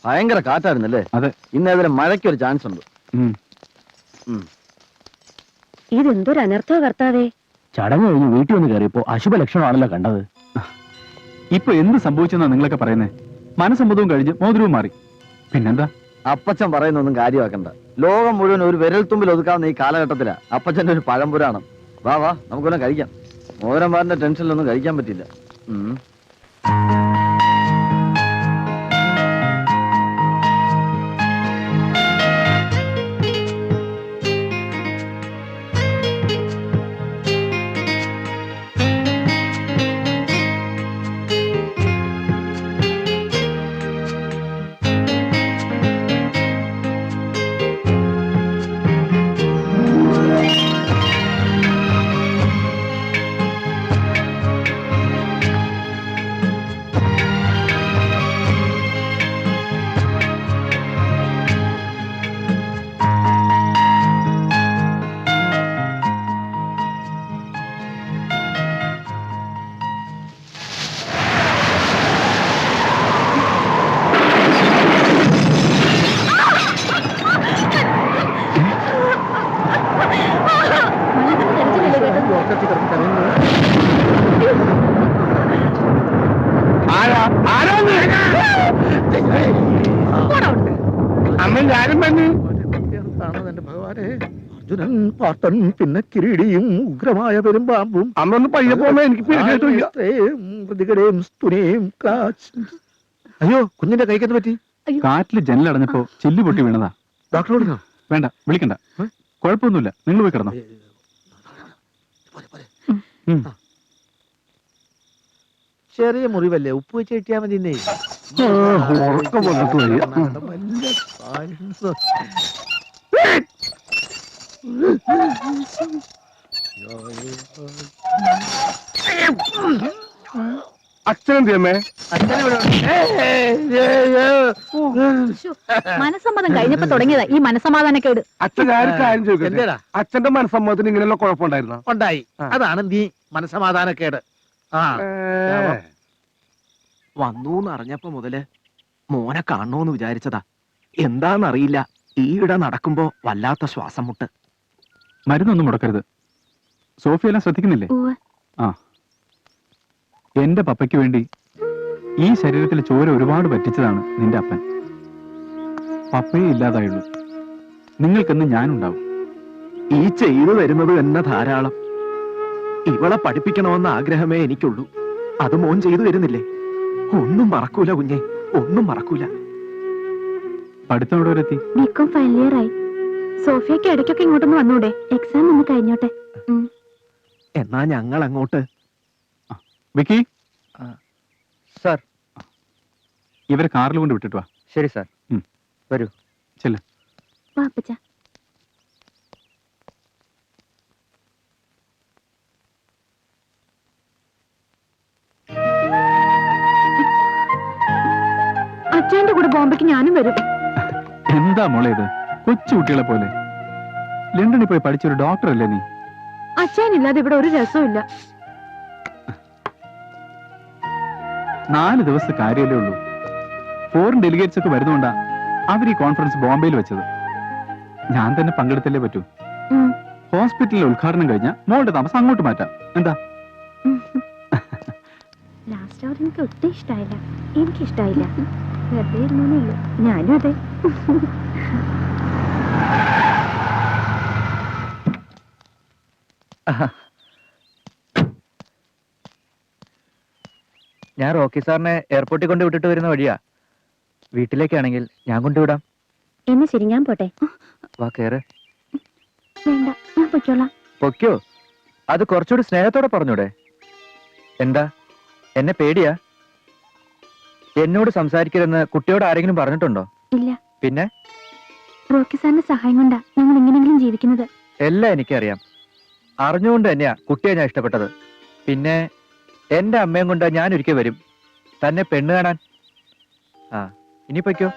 ഭയങ്കര കാറ്റായിരുന്നല്ലേ? അതെ. ഇന്ന് ഏതായാലും മഴയ്ക്കൊരു ചാൻസ് ഉണ്ട്. ഇതെന്തൊരു അനർത്ഥ കർത്താവേ. ചടങ്ങ് കഴിഞ്ഞ് വീട്ടിൽ വന്ന് കയറിയപ്പോ അശുഭ ലക്ഷണമാണല്ലോ കണ്ടത്. ഇപ്പൊ എന്ത് സംഭവിച്ചെന്നാ നിങ്ങളൊക്കെ പറയുന്നേ? മനസ്സമ്മതവും കഴിഞ്ഞ് മോതിരവും മാറി. പിന്നെന്താ? അപ്പച്ചൻ പറയുന്നൊന്നും കാര്യമാക്കണ്ട. ലോകം മുഴുവൻ ഒരു വിരൽത്തുമ്പിൽ ഒതുക്കാവുന്ന ഈ കാലഘട്ടത്തിലാ അപ്പച്ചന്റെ ഒരു പഴംപുരാണം. വാ വാ, നമുക്കൊന്നും കഴിക്കാം. മോതിരന്മാരുടെ ടെൻഷനിലൊന്നും കഴിക്കാൻ പറ്റില്ല. അർജുനൻ പാട്ടൻ പിന്നെ കിരീടിയും ഉഗ്രമായ പെരുമ്പാമ്പും അന്നൊന്ന് പയ്യെ പോകുമ്പോ എനിക്ക് അയ്യോ, കുഞ്ഞിന്റെ കൈക്കെന്ത് പറ്റി? കാറ്റില് ജനലടഞ്ഞപ്പോ ചില്ലു പൊട്ടി വീണതാ. ഡോക്ടർ വിളിക്കണോ? വേണ്ട, വിളിക്കണ്ട. കുഴപ്പമൊന്നുമില്ല, നിങ്ങൾ പോയി കിടന്നോ. ചെറിയ മുറിവല്ലേ, ഉപ്പ് വെച്ച് കിട്ടിയാ മതി. ഉറക്കം വന്നിട്ട് വരിക. അച്ഛനെന്തിയമ്മേ? മനസ്സമ്മതം കഴിഞ്ഞപ്പോ തുടങ്ങിയതാ ഈ മനസ്സമാധാനക്കേട്. അച്ഛൻ ഒരു കാര്യം ചോദിക്കട്ടെ? അച്ഛന്റെ മനസ്സമ്മതത്തിന് ഇങ്ങനെയുള്ള കുഴപ്പമുണ്ടായിരുന്നോ? ഉണ്ടായി. അതാണ് നീ മനസ്സമാധാനക്കേട്. വന്നൂന്ന് അറിഞ്ഞപ്പോ മുതല് മോനെ കാണണോന്ന് വിചാരിച്ചതാ. എന്താന്നറിയില്ല, ഈയിടെ നടക്കുമ്പോ വല്ലാത്ത ശ്വാസം മുട്ട്. മരുന്നൊന്നും മുടക്കരുത്. സോഫിയെല്ലാം ശ്രദ്ധിക്കുന്നില്ലേ? ആ, എന്റെ പപ്പയ്ക്ക് വേണ്ടി ഈ ശരീരത്തിൽ ചോര ഒരുപാട് പറ്റിച്ചതാണ് നിന്റെ അപ്പൻ. പപ്പയെ ഇല്ലാതായുള്ളൂ. നിങ്ങൾക്കെന്ന് ഞാനുണ്ടാവും. ഈ ചെയ്തു വരുന്നത് തന്നെ ധാരാളം. ഇവളെ പഠിപ്പിക്കണമെന്ന ആഗ്രഹമേ എനിക്കുള്ളൂ. അത് മോൻ ചെയ്തു വരുന്നില്ലേ? ഒന്നും മറക്കൂല കുഞ്ഞെ, ഒന്നും മറക്കൂല. പഠിത്തം എവിടെ വരെ എത്തി? ബികോം ഫൈനൽ ഇയർ ആയി. സോഫിയക്ക് ഇടയ്ക്കൊക്കെ ഇങ്ങോട്ടൊന്ന് വന്നൂടെ? എക്സാം ഒന്ന് കഴിഞ്ഞോട്ടെ. എന്നാ ഞങ്ങൾ അങ്ങോട്ട്. വിക്കി സാർ. ഇവരെ കാറിൽ കൊണ്ട് വിട്ടിട്ട് വാ. ശരി സാർ. വരൂ. ചെല്ല്. വാപ്പച്ച. അച്ഛന്റെ കൂടെ ബോംബെക്ക് ഞാനും വരും. എന്താ മോളെ ഇത്? കൊച്ചു കുട്ടികളെ പോലെ. ലണ്ടനിൽ പോയി പഠിച്ചൊരു ഡോക്ടർ അല്ലേ നീ? അച്ഛനില്ലാതെ ഇവിടെ ഒരു രസവും 4 ദിവസത്തെ കാര്യമല്ലേ ഉള്ളൂ. ഫോറിൻ ഡെലിഗേറ്റ്സ് ഒക്കെ വരുന്നോണ്ടാ അവർ ഈ കോൺഫറൻസ് ബോംബെയിൽ വെച്ചത്. ഞാൻ തന്നെ പങ്കെടുത്തല്ലേ പറ്റൂ. ഹോസ്പിറ്റലിലെ ഉദ്ഘാടനം കഴിഞ്ഞാൽ മോളുടെ താമസം അങ്ങോട്ട് മാറ്റാം. എന്താ? ലാസ്റ്റ് അവർ എനിക്ക് ഒട്ടും ഇഷ്ടമായില്ല. എനിക്കിഷ്ടായില്ല. വെറുതെ ഇരുന്നേ. ഞാനും അതെ. ഞാൻ റോക്കി സാറിനെ എയർപോർട്ടിൽ കൊണ്ട് വിട്ടിട്ട് വരുന്ന വഴിയാ. വീട്ടിലേക്കാണെങ്കിൽ ഞാൻ കൊണ്ടുവിടാം. എന്നെ ശരി, ഞാൻ പോട്ടെ. വാ, കേറ്. വേണ്ട, ഞാൻ പൊയ്ക്കോളാം. പൊയ്ക്കോ? അത് കുറച്ചുകൂടി സ്നേഹത്തോടെ പറഞ്ഞൂടെ? എന്താ, എന്നെ പേടിയാ? എന്നോട് സംസാരിക്കരുതെന്ന് കുട്ടിയോട് ആരെങ്കിലും പറഞ്ഞിട്ടുണ്ടോ? ഇല്ല. പിന്നെ റോക്കി സാറിന്റെ സഹായം കൊണ്ടാ ഞങ്ങൾ എങ്ങനെയെങ്കിലും ജീവിക്കുന്നത്. എല്ലാം എനിക്കറിയാം. അറിഞ്ഞുകൊണ്ട് തന്നെയാ കുട്ടിയെ ഞാൻ ഇഷ്ടപ്പെട്ടത്. പിന്നെ എന്റെ അമ്മയും കൊണ്ട് ഞാൻ ഒരിക്കൽ വരും. തന്നെ പെണ്ണ് കാണാൻ. ആ ഇനി പൊയ്ക്കോ.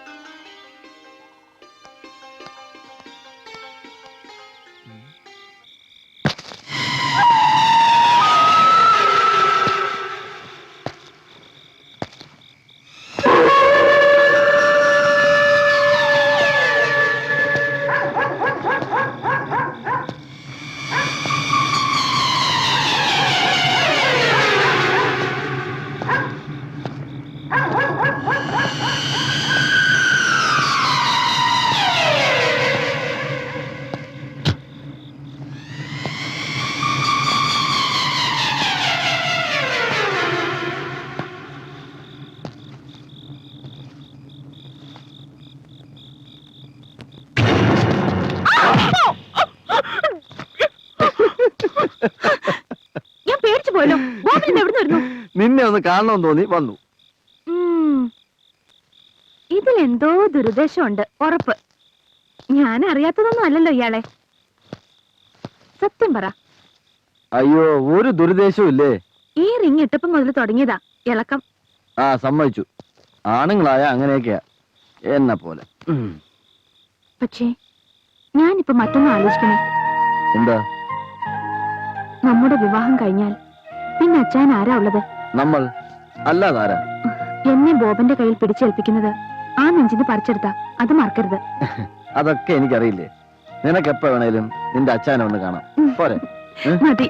ഞാൻ പേടിച്ചു പോയല്ലോ. ബോബൻ എവിടെ വരുന്നു? നിന്നെ ഒന്ന് കാണണമെന്ന് തോന്നി വന്നു. ഇതിലെന്തോ ദുരുദ്ദേശമുണ്ട് ഉറപ്പ്. ഞാൻ അറിയാത്തതൊന്നും അല്ലല്ലോ ഇയാളെ. സത്യം പറ. അയ്യോ, ഒരു ദുരുദ്ദേശവും ഇല്ലേ. ഈ റിങ് ഇട്ടപ്പം മുതൽ തുടങ്ങിയതാ ഇളക്കം. ആ സമ്മതിച്ചു, ആണുങ്ങളായ അങ്ങനെയൊക്കെയാ എന്നെ പോലെ. പക്ഷേ ഞാനിപ്പോ മറ്റൊന്നും ആലോചിക്കണേ. എന്താ? നമ്മുടെ വിവാഹം കഴിഞ്ഞാൽ പിന്നെ അച്ഛൻ ആരാ ഉള്ളത്? നമ്മൾ അല്ലാതാരാ? എന്നെ ബോബന്റെ കയ്യിൽ പിടിച്ചേൽപ്പിക്കുന്നത് ആ നെഞ്ചിന് പറിച്ചെടുത്ത അത് മറക്കരുത്. അതൊക്കെ എനിക്കറിയില്ലേ. നിനക്കെപ്പ വേണേലും നിന്റെ അച്ഛനെ ഒന്ന് കാണാം. പോരെ? മതി.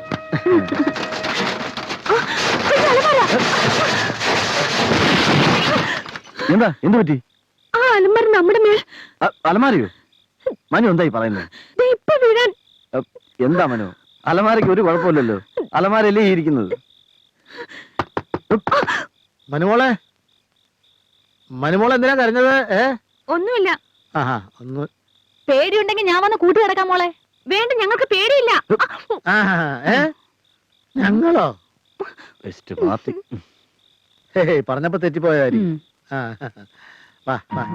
എന്താ? എന്ത് പറ്റി? ആ അലമാര നമ്മുടെ മേൽ. അലമാരയോ? മനു എന്തായി പറയുന്നത്? ഇപ്പൊ വീഴാൻ. എന്താ മനു? അലമാരയ്ക്ക് ഒരു കുഴപ്പമില്ലല്ലോ. അലമാരല്ലേ ഇരിക്കുന്നത്. മനുമോളെ, മനുമോളെ എന്തിനാ കരഞ്ഞത്? ഒന്നുമില്ല. ആഹാ, ഒന്ന് പേടിയുണ്ടെങ്കിൽ ഞാൻ വന്ന് കൂട്ടി കിടക്കാം മോളെ. വേണ്ട, ഞങ്ങൾക്ക് പേടിയില്ല. ഞങ്ങളോ? Best party. പറഞ്ഞപ്പോ തെറ്റിപ്പോയാരി. വാ വാ.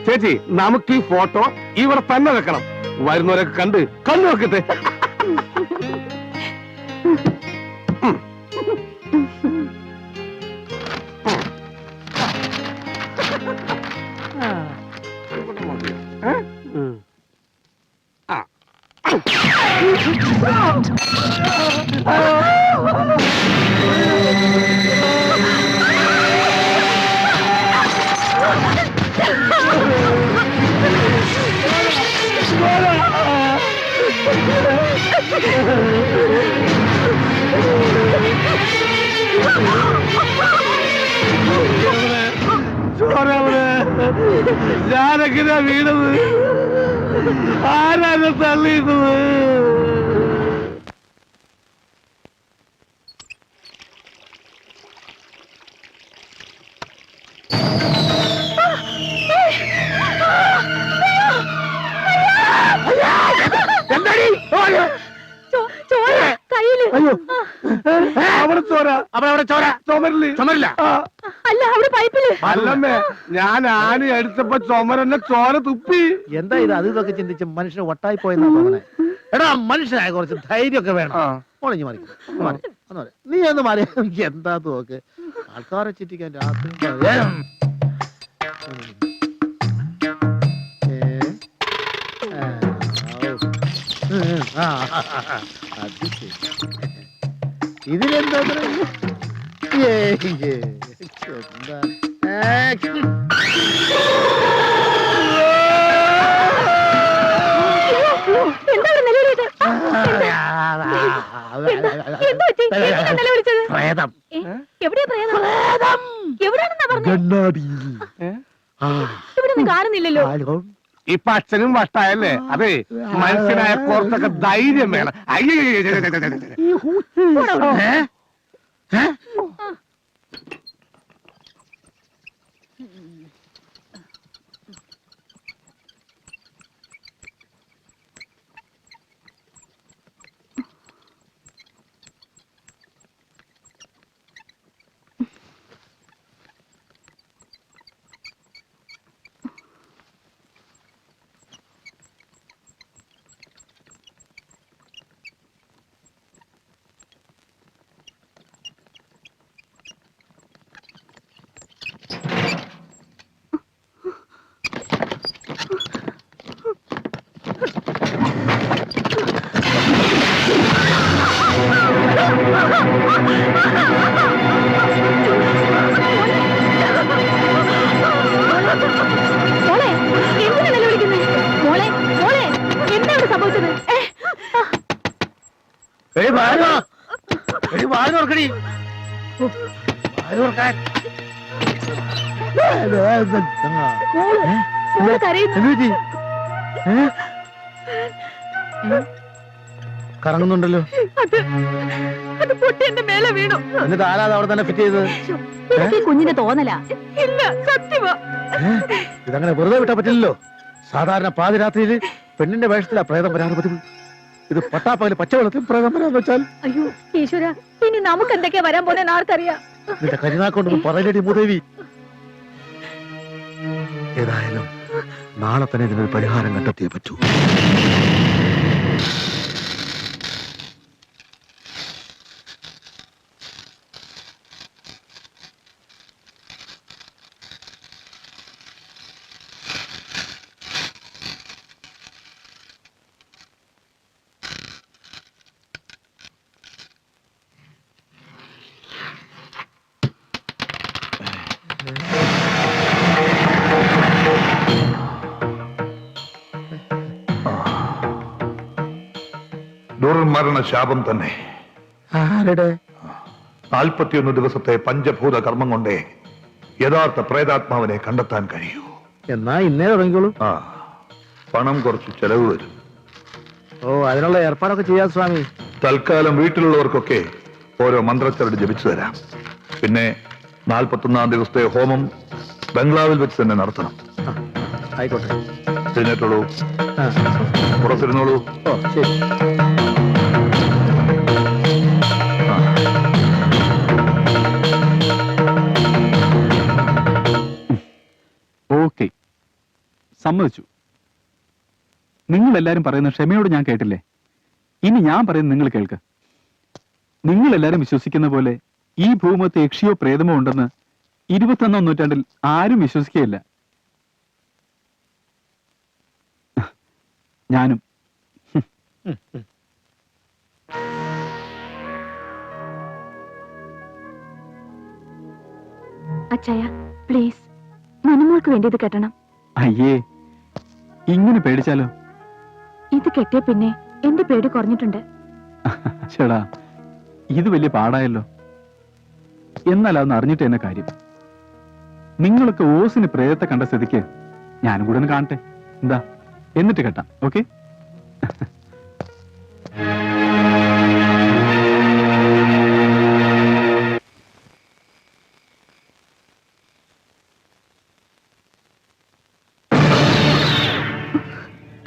ചേച്ചി, നമുക്ക് ഈ ഫോട്ടോ ഇവിടെ തന്നെ വെക്കണം. വരുന്നവരൊക്കെ കണ്ടു വെക്കട്ടെ. ഞാനെങ്ങനെയാ വീണത്? ആരാണ് തള്ളിയിരുന്നത്? അവിടെ ചോര, അവിടെ ചോര. ചുമരില്ല. അല്ല, അവിടെ പൈപ്പില്. അല്ലമ്മേ, ഞാൻ ആന അടിച്ചപ്പോ ചുമരന്നെ ചോര തുപ്പി. എന്താ ഇത്? അത് ഇതൊക്കെ ചിന്തിച്ച് മനുഷ്യന് വട്ടായി പോയെന്നാ തോന്നണേ. എടാ, മനുഷ്യനായ കുറച്ച് ധൈര്യമൊക്കെ വേണം. ഓണിഞ്ഞു മാറി. നീ ഒന്ന് മാറി. എന്താ നോക്ക്, ആൾക്കാരെ ചിറ്റിക്കാൻ രാത്രി. ഇതിലെന്താ? പ്രേതം. എവിടെയാ പ്രേതം? എവിടെയാണെന്നാ പറഞ്ഞത്? ഇവിടെ കാണുന്നില്ലല്ലോ. ഇപ്പൊ അച്ഛനും വട്ടായല്ലേ? അതെ, മനുഷ്യനായ കുറച്ചൊക്കെ ധൈര്യം വേണം. മോളെ എന്തിനാ നിലവിളിക്കുന്നത്? മോളെ മോളെ എന്താ ഇവിടെ സംഭവിച്ചത്? മോള് കരയുന്നു. കറങ്ങുന്നുണ്ടല്ലോ. അത് പൊട്ടി എന്റെ മേലെ വീണു. എന്നിട്ട് ആരാ അവിടെ തന്നെ ഫിറ്റ് ചെയ്തത്? ഇതൊക്കെ കുഞ്ഞിന്റെ തോന്നലാ. ഇല്ല, സത്യമാ. ഇതങ്ങനെ വെറുതെ വിട്ടാ പറ്റില്ലല്ലോ. സാധാരണ പാതിരാത്രിയിൽ പെണ്ണിന്റെ വേഷത്തിലാ പ്രേതം വരാറ് പതിവ്. ഇത് പട്ടാപ്പകല് പച്ചവെള്ളത്തിൽ പ്രേതം വരാന്ന് വെച്ചാൽ അയ്യോ ഈശ്വര, ഇനി നമുക്ക് എന്തൊക്കെയാ വരാൻ പോന്നെ ആർക്കറിയാം. നിന്റെ കരിനാക്കൊണ്ടൊന്നും പറയലടി മൂദേവി. ഏതായാലും നാളെ തന്നെ ഇതിനൊരു പരിഹാരം കണ്ടെത്തിയേ പറ്റൂ. ദുർമരണ ശാപം തന്നെ. ആരുടെ? 41 ദിവസത്തെ പഞ്ചഭൂത കർമ്മം കൊണ്ടേ യഥാർത്ഥ പ്രേതാത്മാവിനെ കണ്ടെത്താൻ കഴിയൂ. എന്നാ ഇന്നേ തുടങ്ങിക്കോളൂ. പണം കുറച്ച് ചെലവ് വരും. ഓ, അതിനുള്ള ഏർപ്പാടൊക്കെ ചെയ്യാം സ്വാമി. തൽക്കാലം വീട്ടിലുള്ളവർക്കൊക്കെ ഓരോ മന്ത്രച്ചരട് ജപിച്ചു തരാം. പിന്നെ 41-ാം ദിവസത്തെ ഹോമം ബംഗ്ലാവിൽ വെച്ച് തന്നെ നടത്തണം. ആയിക്കോട്ടെ. എഴുന്നേറ്റോളൂ. പുറത്തിരുന്നോളൂ. ഓ ശരി. ഓക്കെ, സമ്മതിച്ചു. നിങ്ങൾ എല്ലാരും പറയുന്ന ക്ഷമയോട് ഞാൻ കേട്ടില്ലേ? ഇനി ഞാൻ പറയുന്നത് നിങ്ങൾ കേൾക്ക്. നിങ്ങൾ എല്ലാരും വിശ്വസിക്കുന്ന പോലെ ഈ ഭൂമത്തെ യക്ഷിയോ പ്രേതമോ ഉണ്ടെന്ന് 21-ാം നൂറ്റാണ്ടിൽ ആരും വിശ്വസിക്കുകയില്ല. ഞാനും. അച്ചായ പ്ലീസ്, മനുമോൾക്ക് വേണ്ടി ഇത് കെട്ടണം. അയ്യേ, ഇങ്ങനെ പേടിച്ചാലോ? ഇത് കെട്ടിയ പിന്നെ എന്റെ പേടി കുറഞ്ഞിട്ടുണ്ട്. ചേടാ, ഇത് വലിയ പാടായല്ലോ. എന്നാൽ അതൊന്ന് അറിഞ്ഞിട്ട് തന്നെ കാര്യം. നിങ്ങളൊക്കെ ഓസിന് പ്രേതത്തെ കണ്ട സ്ഥിതിക്ക് ഞാനും കൂടെ ഒന്ന് കാണട്ടെ. എന്താ? എന്നിട്ട് കെട്ടാം. ഓക്കെ?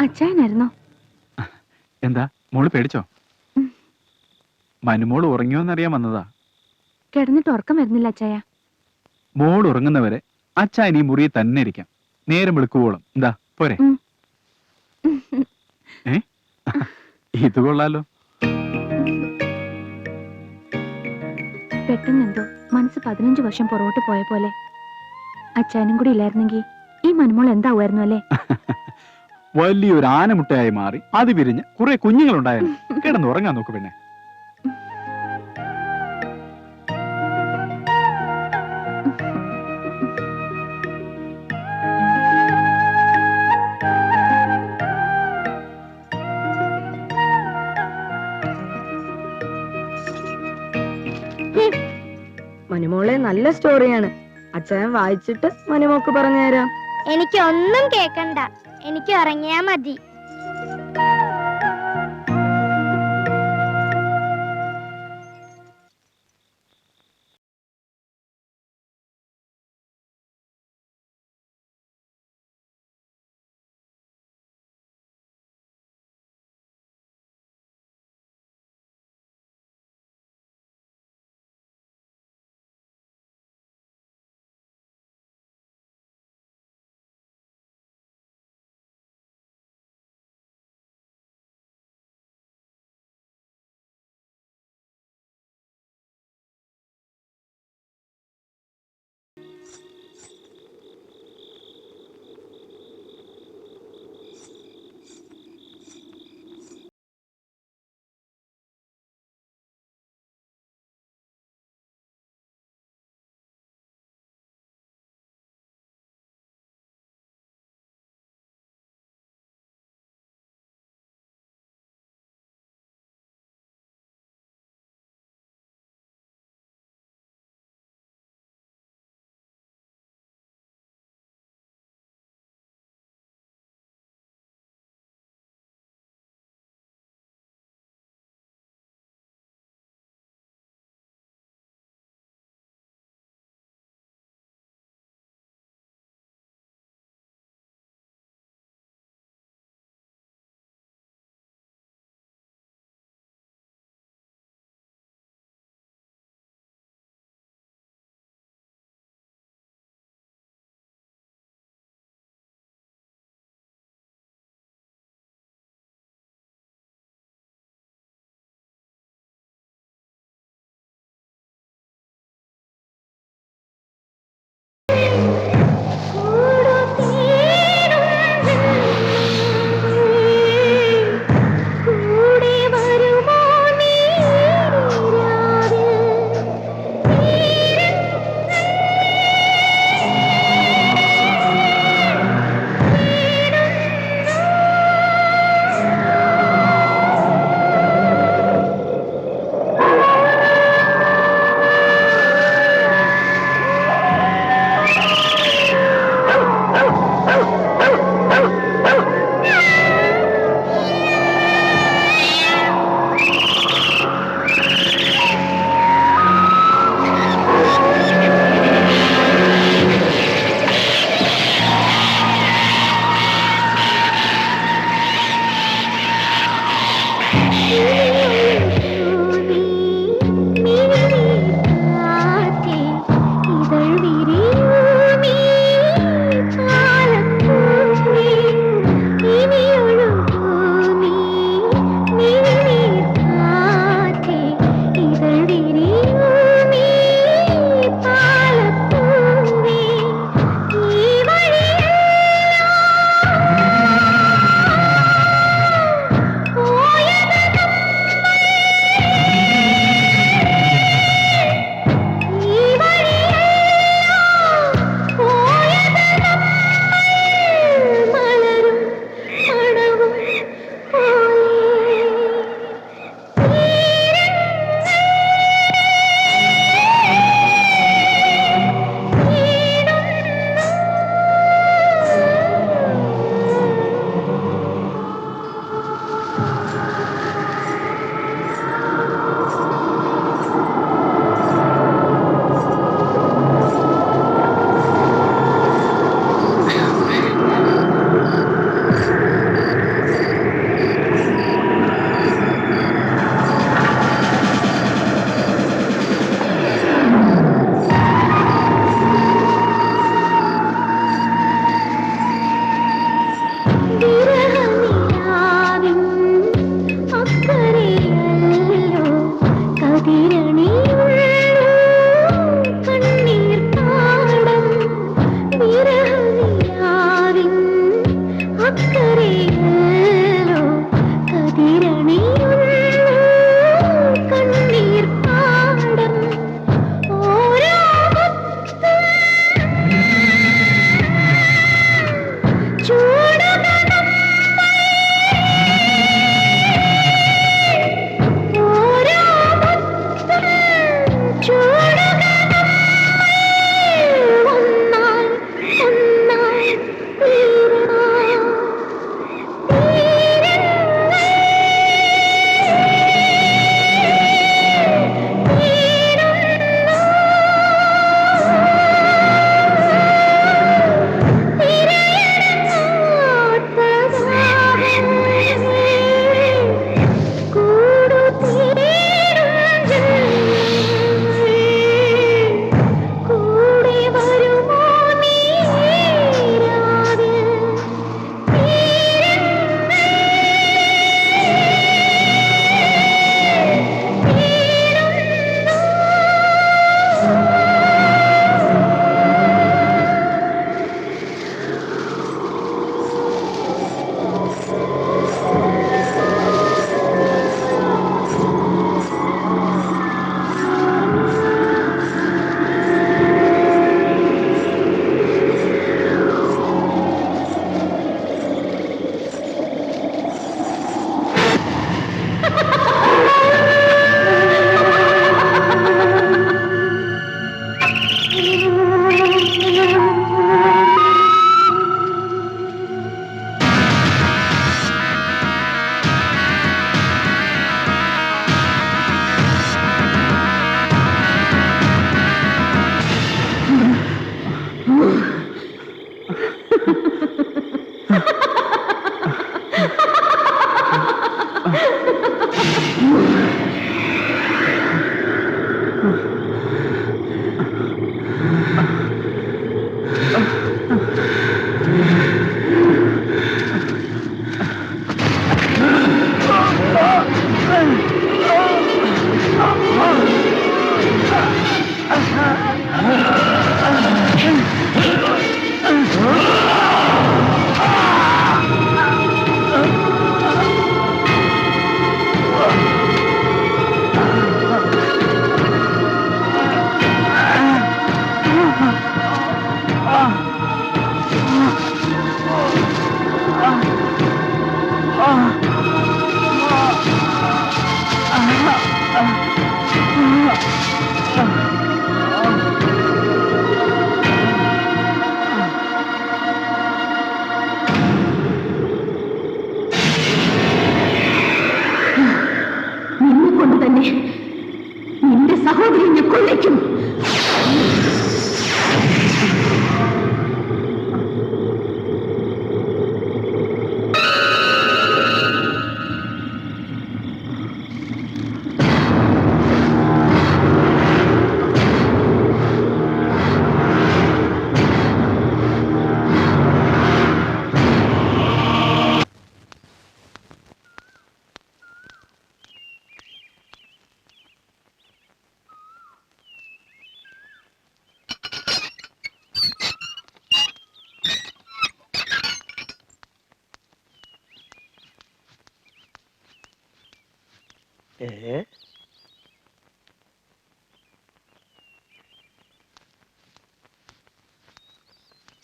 അച്ചായനായിരുന്നോ? എന്താ മോള് പേടിച്ചോ? മനുമോള് ഉറങ്ങിയോന്നറിയാൻ വന്നതാ. കിടന്നിട്ട് ഉറക്കം വരുന്നില്ല അച്ചായ. മോൾ ഉറങ്ങുന്നവരെ അച്ചായൻ ഈ മുറിയിൽ തന്നെ ഇരിക്കാം. നേരം വെളുക്കുവോളം. എന്താ പോരെ? ഇത് കൊള്ളാലോ. പെട്ടെന്ന് എന്തോ മനസ്സ് 15 വർഷം പുറകോട്ട് പോയ പോലെ. അച്ചായനും കൂടി ഇല്ലായിരുന്നെങ്കിൽ ഈ മനുമോൾ എന്താവുമായിരുന്നു അല്ലേ? വലിയൊരു ആനമുട്ടയായി മാറി അത് വിരിഞ്ഞ് കുറെ കുഞ്ഞുങ്ങളുണ്ടായാലും കിടന്നുറങ്ങാൻ നോക്കു പിന്നെ. മനുമോളെ നല്ല സ്റ്റോറിയാണ്. അച്ഛൻ വായിച്ചിട്ട് മനുമോക്ക് പറഞ്ഞു തരാം. എനിക്കൊന്നും കേക്കണ്ട, എനിക്ക് ഉറങ്ങിയാ മതി.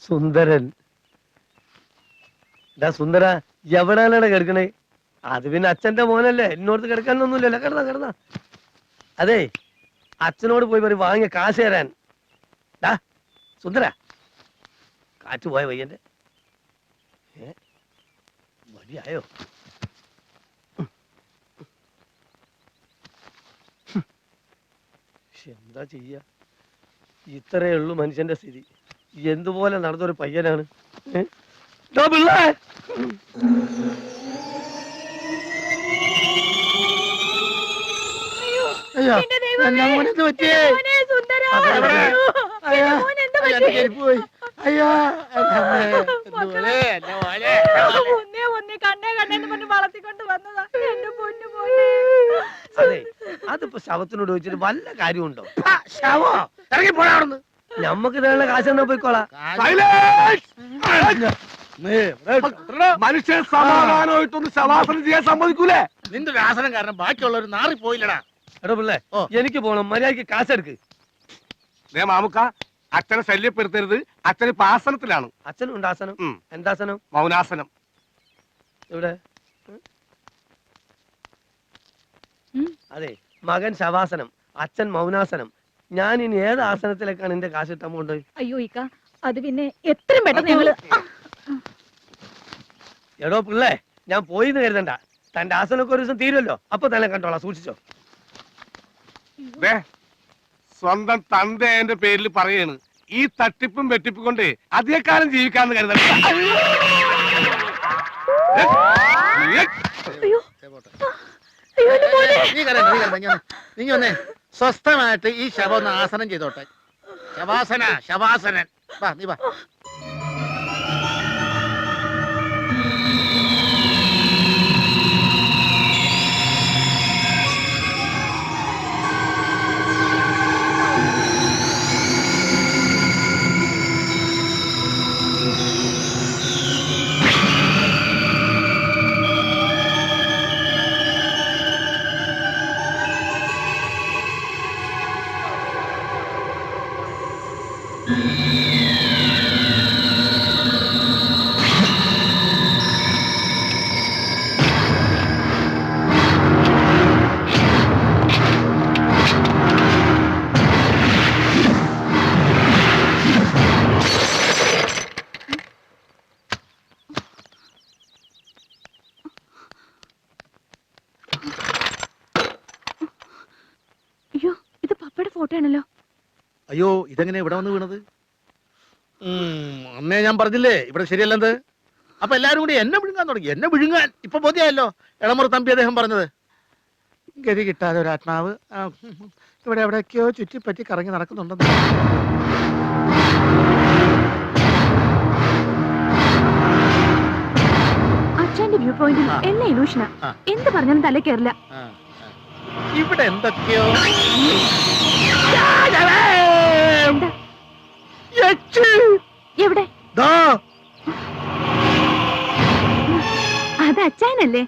സുന്ദരൻ. സുന്ദര, എവിടെയാണ് കിടക്കണേ? അത് പിന്നെ അച്ഛന്റെ മോനല്ലേ, എന്നോടത്ത് കിടക്കാനൊന്നുമില്ലല്ലോ. കിടന്ന അതെ, അച്ഛനോട് പോയി പറയും വാങ്ങിയ കാശ് തരാൻ. സുന്ദര, കാറ്റ് പോയ വയ്യന്റെ വടിയായോ? എന്താ ചെയ്യ, ഇത്രയേ ഉള്ളൂ മനുഷ്യന്റെ സ്ഥിതി. എന്തുപോലെ നടന്നൊരു പയ്യനാണ്. അതെ, അതിപ്പോ ശവത്തിനോട് ചോദിച്ചിട്ട് വല്ല കാര്യമുണ്ടോ? ശവോ ഇറങ്ങി പോടാ. ഞമ്മക്ക് ഇതിനുള്ള കാശെന്നാ പോയിക്കോളാം. മനുഷ്യൻ സമാധാനമായിട്ടൊന്ന് ശവാസനം ചെയ്യാൻ സമ്മതിക്കൂലേ? നിന്റെ വ്യാസനം കാരണം ബാക്കിയുള്ളവർ നാറി പോയില്ലടാ. എടോ പിള്ളേ, എനിക്ക് പോണം, മര്യാദക്ക് കാശെടുക്ക്. മാമുക്ക, അച്ഛനെ ശല്യപ്പെടുത്തരുത്. അച്ഛന് ഇപ്പൊ ആസനത്തിലാണ്. അച്ഛനുണ്ട് ആസനം. എന്താസനം? മൗനാസനം. ഇവിടെ അതെ, മകൻ ശവാസനം, അച്ഛൻ മൗനാസനം. ഞാൻ ഇനി ഏത് ആസനത്തിലേക്കാണ് എന്റെ കാശ് ഇട്ടാൻ പോണ്ടത്? അയ്യോ ഇക്ക, അത് പിന്നെ എത്രയും പെട്ടെന്ന് ഞങ്ങള്. എടോ പിള്ളേ, ഞാൻ പോയിന്ന് കരുതണ്ട. തന്റെ ആസനമൊക്കെ ഒരു ദിവസം തീരുമല്ലോ, അപ്പൊ തന്നെ കണ്ടോളാം, സൂക്ഷിച്ചോ. സ്വന്തം തന്റെ പേരിൽ പറയാണ്. ഈ തട്ടിപ്പും വെട്ടിപ്പും കൊണ്ട് അധികകാലം ജീവിക്കാന്ന് കരുതണ്ട. നീ ഒന്നേ സ്വസ്ഥമായിട്ട് ഈ ശവം ഒന്ന് ആസനം ചെയ്തോട്ടെ. ശവാസനൻ. വാ, നീ വാ. അയ്യോ, ഇത് പപ്പയുടെ ഫോട്ടോ ആണല്ലോ. അയ്യോ, ഇതെങ്ങനെ ഇവിടെ വന്ന് വീണത്? അന്നേ ഞാൻ പറഞ്ഞില്ലേ ഇവിടെ ശരിയല്ലെന്ത്. അപ്പൊ എല്ലാരും കൂടി എന്നെ വിഴുങ്ങാൻ തുടങ്ങി. എന്നെ വിഴുങ്ങാൻ ഇപ്പൊ ബോധ്യമായല്ലോ എളമുറ തമ്പി അദ്ദേഹം പറഞ്ഞത്. ഗതി കിട്ടാതെ ഒരു ആത്മാവ് ഇവിടെ എവിടെയൊക്കെയോ ചുറ്റിപ്പറ്റി കറങ്ങി നടക്കുന്നുണ്ടെന്ന്. അച്ഛന്റെ വ്യൂ പോയിന്റിൽ എല്ലാം ഇലൂഷനാ. എന്ത് പറഞ്ഞാലും തല കയറില്ല. ഇവിടെ എന്തൊക്കെയോ എവിടെ? അത് അച്ചായനല്ലേ?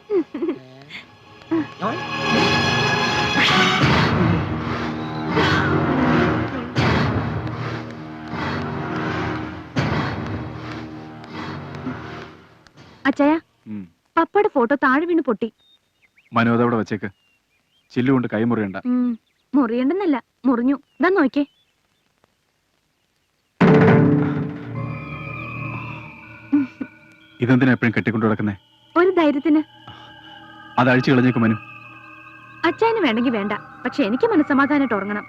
അച്ചായ, പപ്പയുടെ ഫോട്ടോ താഴെ വീണ് പൊട്ടി. മനു അതവിടെ വെച്ചേക്ക്. ചില്ലുകൊണ്ട് കൈ മുറിയണ്ട. മുറിയണ്ടെന്നല്ല, മുറിഞ്ഞു. ഇതാ നോക്കേ. ഇതെന്തിനാ എപ്പോഴും കെട്ടിക്കൊണ്ട് കിടക്കുന്നേ? ഒരു ധൈര്യത്തിന്. അത് അഴിച്ചു കളഞ്ഞേക്ക് മനു. അച്ചായന് വേണമെങ്കിൽ വേണ്ട, പക്ഷെ എനിക്ക് മനസ്സമാധാനമായിട്ട് ഉറങ്ങണം.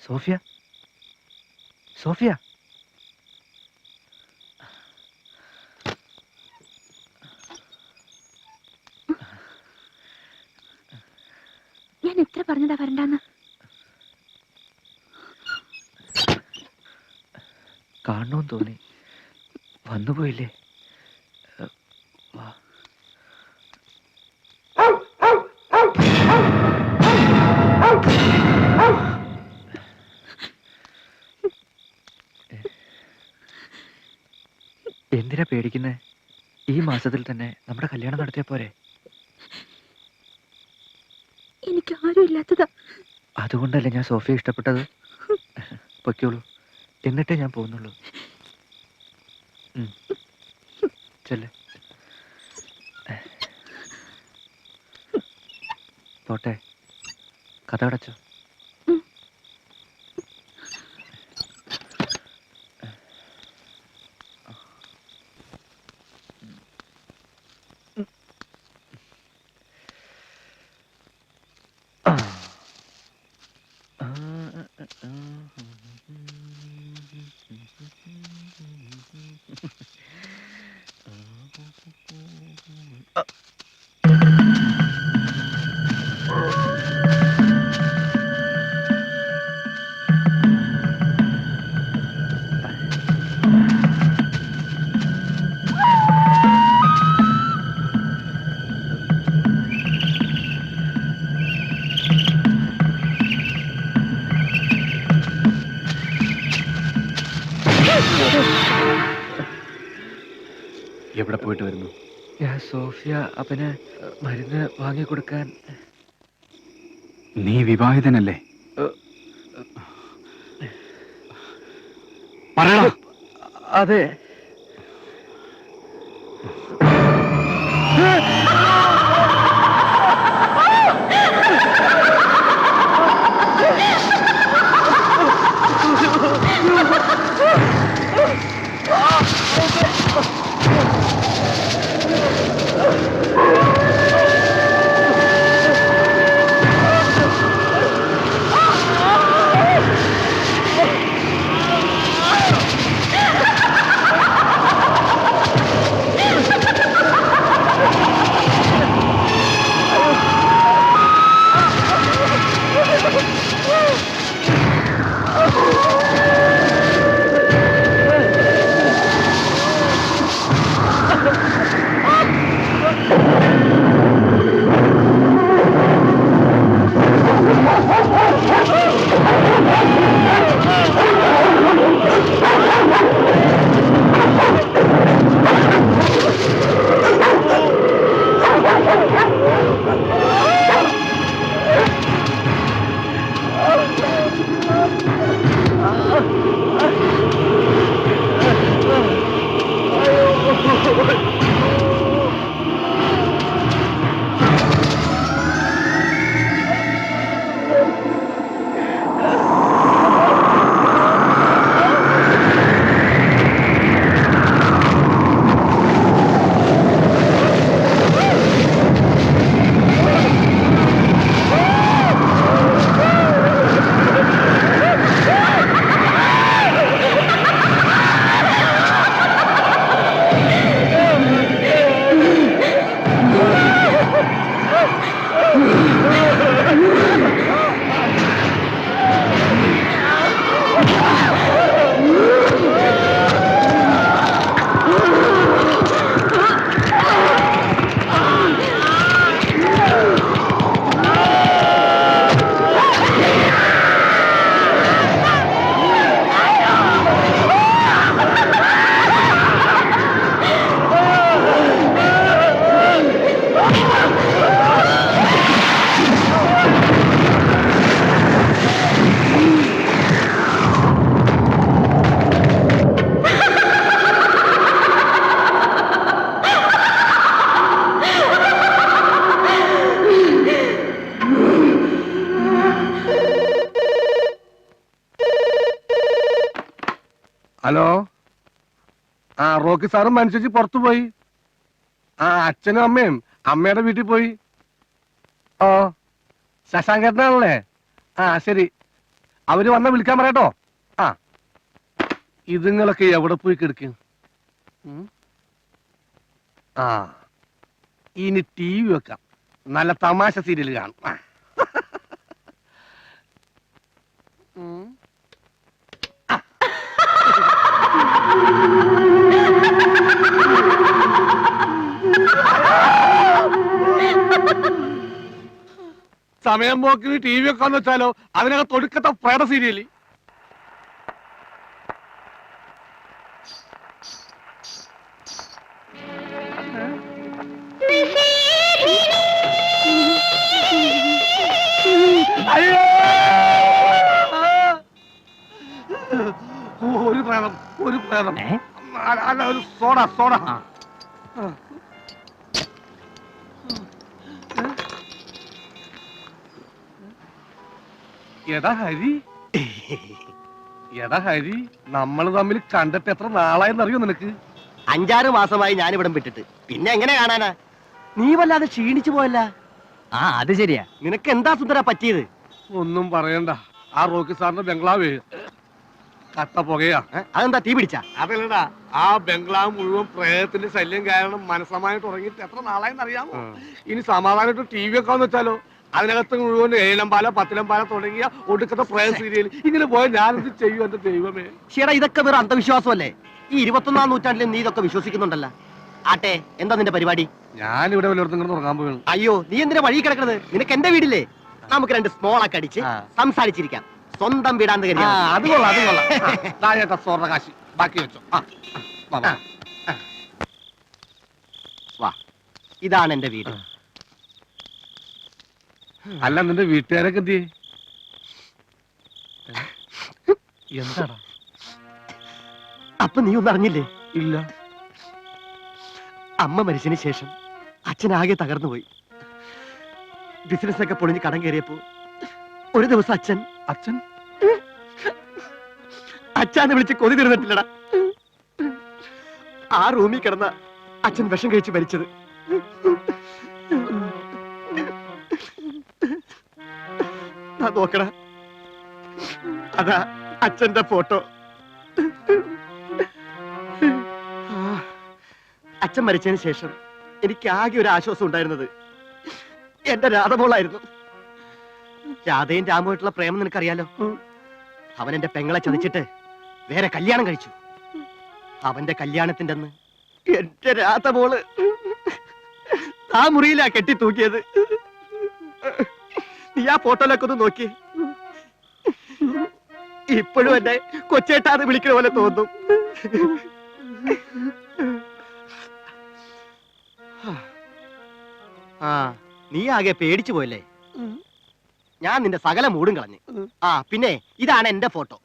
സോഫിയ സോഫിയ ഞാൻ എത്ര പറഞ്ഞതാ വരണ്ടാന്ന്? കാണണമെന്ന് തോന്നി, വന്നുപോയില്ലേ? എന്തിനാ പേടിക്കുന്നേ? ഈ മാസത്തിൽ തന്നെ നമ്മുടെ കല്യാണം നടത്തിയ പോരെ? എനിക്ക് ആരും ഇല്ലാത്തതാ. അതുകൊണ്ടല്ലേ ഞാൻ സോഫിയെ ഇഷ്ടപ്പെട്ടത്. പൊയ്ക്കോളൂ, എന്നിട്ടേ ഞാൻ പോകുന്നുള്ളൂ. ചെല്ല്, പോട്ടെ. കഥ അടച്ചോ? എവിടെ പോയിട്ട് വരുന്നു? ഞാൻ സോഫിയ അവന് മരുന്ന് വാങ്ങിക്കൊടുക്കാൻ. നീ വിവാഹിതനല്ലേ? പറയടാ. അതെ. ഹലോ, ആ റോക്കി സാറും മനുഷ്യച്ച് പുറത്തു പോയി. ആ അച്ഛനും അമ്മയും അമ്മയുടെ വീട്ടിൽ പോയി. ഓ ശശാങ്കേട്ടനാണല്ലേ? ആ ശരി. അവര് വന്ന വിളിക്കാൻ പറയട്ടോ. ആ ഇതുങ്ങളൊക്കെ എവിടെ പോയി കിടക്കും? ആ ഇനി TV വെക്കാം, നല്ല തമാശ സീരിയൽ കാണും. സമയം പോക്കിന് TV വെക്കാന്ന് വെച്ചാലോ, അതിനകത്ത് ഒടുക്കത്തെ പ്രേത സീരിയല്. ഒരു പ്രേതം, ഒരു പ്രേതം. അല്ല, ഒരു സോഡ, സോഡ. എടാ ഹരി, എടാ ഹരി, നമ്മൾ തമ്മിൽ കണ്ടിട്ട് എത്ര നാളായെന്നറിയോ നിനക്ക്? 5-6 മാസമായി ഞാനിവിടം വിട്ടിട്ട്. പിന്നെ എങ്ങനെ കാണാനാ? നീ വല്ലാതെ ക്ഷീണിച്ചു പോയല്ല. ആ അത് ശരിയാ. നിനക്ക് എന്താ സുന്ദര പറ്റിയത്? ഒന്നും പറയണ്ട, ആ റോക്കി സാറിന്റെ ബംഗ്ലാവ് കത്ത പുകയാ. അതെന്താ, തീ പിടിച്ചാ? അതല്ലടാ, ആ ബംഗ്ലാവ് മുഴുവൻ പ്രേതത്തിന്റെ ശല്യം കാരണം മനസ്സമായിട്ട് തുടങ്ങിയിട്ട് എത്ര നാളായെന്നറിയാമോ? ഇനി സമാധാനമായിട്ട് TV വെക്കാന്ന് വെച്ചാലോ, അതിനകത്ത് മുഴുവൻ 7 പാല 10 പാല തുടങ്ങിയ ഒടുക്കത്തെ പ്രേത സീരിയൽ. ഇങ്ങനെ പോയാൽ ഞാനെന്ത് ചെയ്യും എന്റെ ദൈവമേ? ചേട്ടാ, ഇതൊക്കെ വേറെ അന്ധവിശ്വാസമല്ലേ? ഈ 21-ാം നൂറ്റാണ്ടിൽ നീ ഇതൊക്കെ വിശ്വസിക്കുന്നുണ്ടല്ല. ആട്ടെ, എന്താ നിന്റെ പരിപാടി? ഞാനിവിടെ വല്ലയിടത്തും ഇങ്ങനെ തുടങ്ങാൻ പോവുകയാണ്. അയ്യോ, നീ എന്തിനാ വഴി കിടക്കുന്നത്? നിനക്ക് എന്റെ വീടില്ലേ? നമുക്ക് 2 സ്മോളൊക്കെ അടിച്ച് സംസാരിച്ചിരിക്കാം. സ്വന്തം വീടാന്ന് കരുതി. അത് കൊള്ളാം, അത് കൊള്ളാം. സ്വർണ്ണ കാശി ബാക്കി വെച്ചോ. വാ, ഇതാണ് എന്റെ വീട്. അല്ല, നിന്റെ വീട്ടുകാരൊക്കെ എന്ത് ചെയ്യേ? എന്താടാ? അപ്പൊ നീ ഒന്നും അറിഞ്ഞില്ലേ? ഇല്ല. അമ്മ മരിച്ചതിന് ശേഷം അച്ഛനാകെ തകർന്നു പോയി. ബിസിനസ് ഒക്കെ പൊളിഞ്ഞ് കടം കയറിയപ്പോ ഒരു ദിവസം അച്ഛൻ അച്ഛാന്ന് വിളിച്ച് കൊതി തീർന്നിട്ടില്ലടാ. ആ റൂമിൽ കിടന്ന അച്ഛൻ വിഷം കഴിച്ച് മരിച്ചത്. നോക്കടാ, അതാ അച്ഛന്റെ ഫോട്ടോ. അച്ഛൻ മരിച്ചതിന് ശേഷം എനിക്ക് ആകെ ഒരു ആശ്വാസം ഉണ്ടായിരുന്നത് എന്റെ രാധമോളായിരുന്നു. രാധയും രാമുമായിട്ടുള്ള പ്രേമം നിനക്കറിയാലോ. അവൻ എന്റെ പെങ്ങളെ ചതിച്ചിട്ട് വേറെ കല്യാണം കഴിച്ചു. അവന്റെ കല്യാണത്തിന്റെ അന്ന് എന്റെ രാധമോള് ആ മുറിയിലാ കെട്ടി തൂക്കിയത്. നീ ആ ഫോട്ടോയിലൊക്കെ ഒന്ന് നോക്കി. ഇപ്പോഴും എന്നെ കൊച്ചേട്ടാന്ന് വിളിക്കുന്ന പോലെ തോന്നും. ആ, നീ ആകെ പേടിച്ചു പോയല്ലേ? ഞാൻ നിന്റെ സകല മൂടും കളഞ്ഞു. ആ പിന്നെ ഇതാണ് എന്റെ ഫോട്ടോ.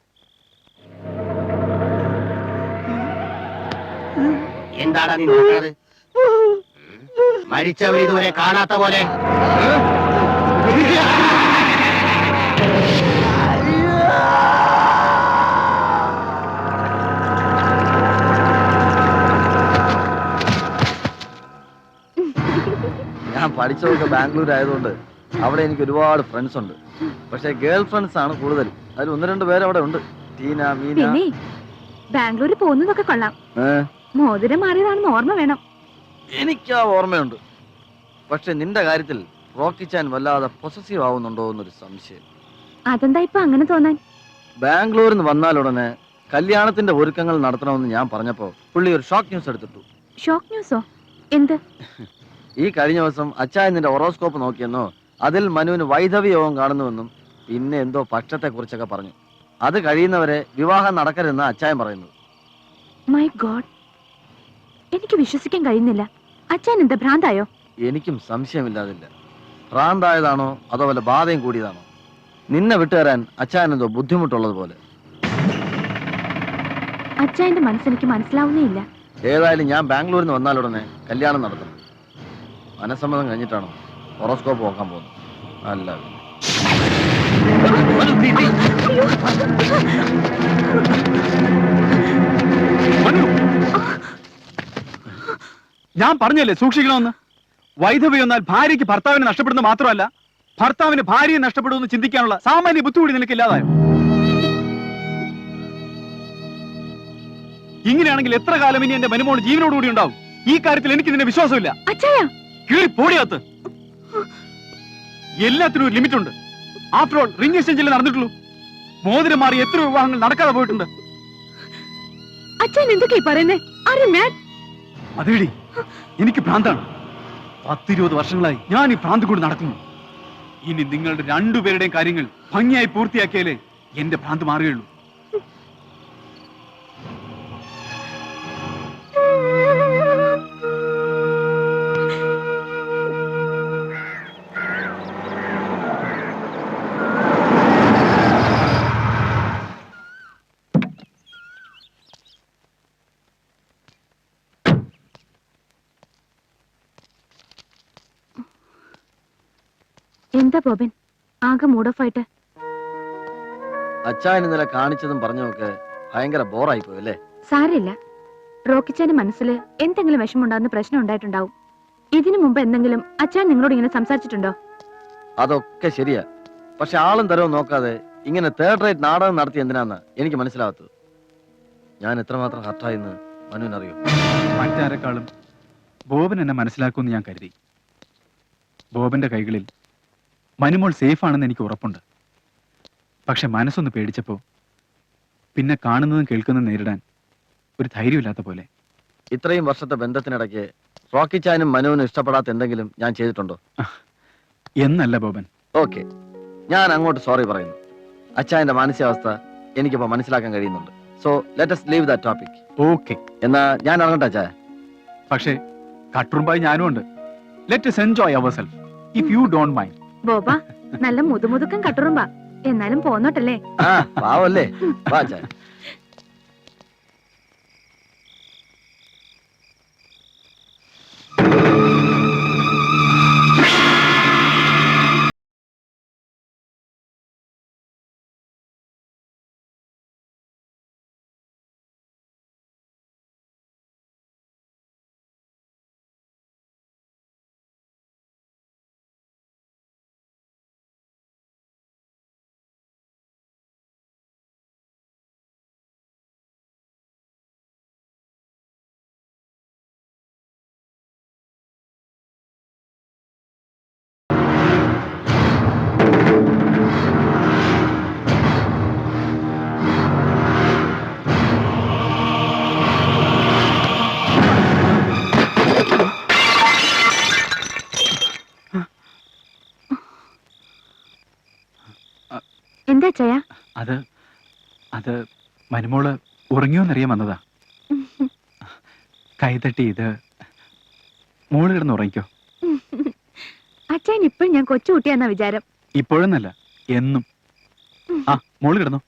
എന്താടാ നീ നോക്കുന്നത്? മരിച്ചവർ ഇതുവരെ കാണാത്ത പോലെ. ഞാൻ പഠിച്ചതൊക്കെ ബാംഗ്ലൂർ ആയതുകൊണ്ട് അവിടെ എനിക്ക് ഒരുപാട് ഫ്രണ്ട്സ് ഉണ്ട്. പക്ഷെ ഗേൾ ഫ്രണ്ട്സ് ആണ് കൂടുതൽ. അതിൽ 1-2 പേര് അവിടെ ഉണ്ട്. ടീന, മീന. പിന്നെ ബാംഗ്ലൂരിൽ പോകുന്നതൊക്കെ കൊള്ളാം. മോതിരം മാറിയതാണെന്ന് ഓർമ്മ വേണം. എനിക്ക് ആ ഓർമ്മയുണ്ട്. പക്ഷെ നിന്റെ കാര്യത്തിൽ റോക്കി ചാൻ വല്ലാതെ പൊസസീവ് ആവുന്നുണ്ടോ എന്നൊരു സംശയം. അതെന്താ ഇപ്പൊ അങ്ങനെ തോന്നാൻ? ബാംഗ്ലൂരിൽ നിന്ന് വന്നാലുടനെ കല്യാണത്തിന്റെ ഒരുക്കങ്ങൾ നടത്തണമെന്ന് ഞാൻ പറഞ്ഞപ്പോ പുള്ളി ഒരു ഷോക്ക് ന്യൂസ് എടുത്തിട്ടു. ഷോക്ക് ന്യൂസോ? എന്ത്? ഈ കഴിഞ്ഞ ദിവസം അച്ചായൻ നിന്റെ ഹൊറോസ്കോപ്പ് നോക്കിയെന്നോ അതിൽ മനുവിന് വൈധവ്യ യോഗം കാണുന്നുവെന്നും പിന്നെ എന്തോ പക്ഷത്തെ കുറിച്ചൊക്കെ പറഞ്ഞു. അത് കഴിയുന്നവരെ വിവാഹം നടക്കരുതെന്ന് അച്ചായൻ പറയുന്നു. മൈ ഗോഡ്, എനിക്ക് വിശ്വസിക്കാൻ കഴിയുന്നില്ല. അച്ഛൻ എന്താ ഭ്രാന്തായോ? എനിക്കും സംശയമില്ലാതില്ല. ഭ്രാന്തായതാണോ അതോ വല്ല ബാധയും കൂടിയതാണോ? നിന്നെ വിട്ടുതരാൻ അച്ചായൻ എന്തോ ബുദ്ധിമുട്ടുള്ളത് പോലെ. അച്ഛന്റെ മനസ്സെനിക്ക് മനസ്സിലാവുന്നേ ഇല്ല. ഏതായാലും ഞാൻ ബാംഗ്ലൂരിൽ നിന്ന് വന്നാലുടനെ കല്യാണം നടത്തണം. മനസ്സമ്മതം കഴിഞ്ഞിട്ടാണോ ഹൊറോസ്കോപ്പ് നോക്കാൻ പോകുന്നത്? അല്ല, ഞാൻ പറഞ്ഞല്ലേ സൂക്ഷിക്കണമെന്ന്. വൈധവ്യം എന്നാൽ ഭാര്യയ്ക്ക് ഭർത്താവിനെ നഷ്ടപ്പെടുന്നത് മാത്രമല്ല, ഭർത്താവിന് ഭാര്യയെ നഷ്ടപ്പെടുമെന്ന് ചിന്തിക്കാനുള്ള സാമാന്യ ബുദ്ധി കൂടി നിനക്കില്ലാതായോ? ഇങ്ങനെയാണെങ്കിൽ എത്ര കാലം ഇനി എന്റെ മനുമോൾ ജീവനോടുകൂടി ഉണ്ടാവും? ഈ കാര്യത്തിൽ എനിക്ക് നിന്നെ വിശ്വാസമില്ല. കീറി പോടിയകത്ത്. എല്ലാത്തിനും ഒരു ലിമിറ്റ് ഉണ്ട്. ആഫ്റ്റർ ഓൾ റിംഗ് എക്സ്ചേഞ്ചിൽ നടന്നിട്ടുള്ളൂ. മോതിരം മാറി എത്ര വിവാഹങ്ങൾ നടക്കാതെ പോയിട്ടുണ്ട്. അച്ഛൻ എന്തൊക്കെയാ പറയുന്നേ? അതേടി, എനിക്ക് ഭ്രാന്താണ്. 10-20 വർഷങ്ങളായി ഞാൻ ഈ ഭ്രാന്ത് കൊണ്ട് നടക്കുന്നു. ഇനി നിങ്ങളുടെ രണ്ടുപേരുടെയും കാര്യങ്ങൾ ഭംഗിയായി പൂർത്തിയാക്കിയാലേ എന്റെ ഭ്രാന്ത് മാറുകയുള്ളൂ. എന്താ ബോബൻ ആകെ മൂഡ് ഓഫ് ആയിട്ട്? അച്ഛൻ ഇന്നലെ കാണിച്ചതും പറഞ്ഞതൊക്കെ ഭയങ്കര ബോറായി പോയി അല്ലേ? സാരമില്ല. റോക്കിച്ചാന്റെ മനസ്സിൽ എന്തെങ്കിലും വിഷമുണ്ടാകുന്ന പ്രശ്നം ഉണ്ടായിട്ടുണ്ടാവും. ഇതിനു മുമ്പ് എന്തെങ്കിലും അച്ഛൻ നിങ്ങളോട് ഇങ്ങനെ സംസാരിച്ചിട്ടുണ്ടോ? അതൊക്കെ ശരിയാ. പക്ഷെ ആളും തരവും നോക്കാതെ ഇങ്ങനെ തേർഡ് റേറ്റ് നാടകം നടത്തി എന്തിനാന്ന് എനിക്ക് മനസ്സിലാവാത്തത്. ഞാൻ എത്രമാത്രം ഹർട്ടായെന്ന് മനുവിനറിയോ? മറ്റാരെക്കാളും ബോബൻ എന്നെ മനസ്സിലാക്കുമെന്ന് ഞാൻ കരുതി. ബോബന്റെ കൈകളിൽ മനുമോൾ സേഫ് ആണെന്ന് എനിക്ക് ഉറപ്പുണ്ട്. പക്ഷെ മനസ്സൊന്ന് പേടിച്ചപ്പോ പിന്നെ കാണുന്നതും കേൾക്കുന്നതും നേരിടാൻ ഒരു ധൈര്യമില്ലാത്ത പോലെ. ഇത്രയും വർഷത്തെ ബന്ധത്തിനിടയ്ക്ക് റോക്കിച്ചാനും മനുവിനും ഇഷ്ടപ്പെടാത്ത എന്തെങ്കിലും ഞാൻ ചെയ്തിട്ടുണ്ടോ? എന്നല്ല ബോബൻ. ഓക്കെ, ഞാൻ അങ്ങോട്ട് സോറി പറയുന്നു. അച്ഛന്റെ മാനസികാവസ്ഥ എനിക്കിപ്പോ മനസ്സിലാക്കാൻ കഴിയുന്നുണ്ട്. So let us leave that topic. Okay, എന്നാ ഞാൻ ഇറങ്ങട്ടെ അച്ഛാ. പക്ഷേ കട്ടുറുമ്പായി ഞാനും ഉണ്ട്. Let us enjoy ourselves if you don't mind. ബോബ നല്ല മുതുമുതുക്കം കട്ടുറുമ്പാ, എന്നാലും പോന്നോട്ടല്ലേ. പാവല്ലേ? വാ അച്ഛാ. എന്താ ചയ? അത് മനുമോള് ഉറങ്ങിയോന്നറിയാൻ വന്നതാ. കൈതട്ടി ഇത് മോള് കിടന്ന് ഉറങ്ങിക്കോ. അച്ഛൻ ഇപ്പോഴും ഞാൻ കൊച്ചുകുട്ടിയാന്നാ വിചാരം. ഇപ്പോഴൊന്നല്ല, എന്നും. ആ മോള് കിടന്നു.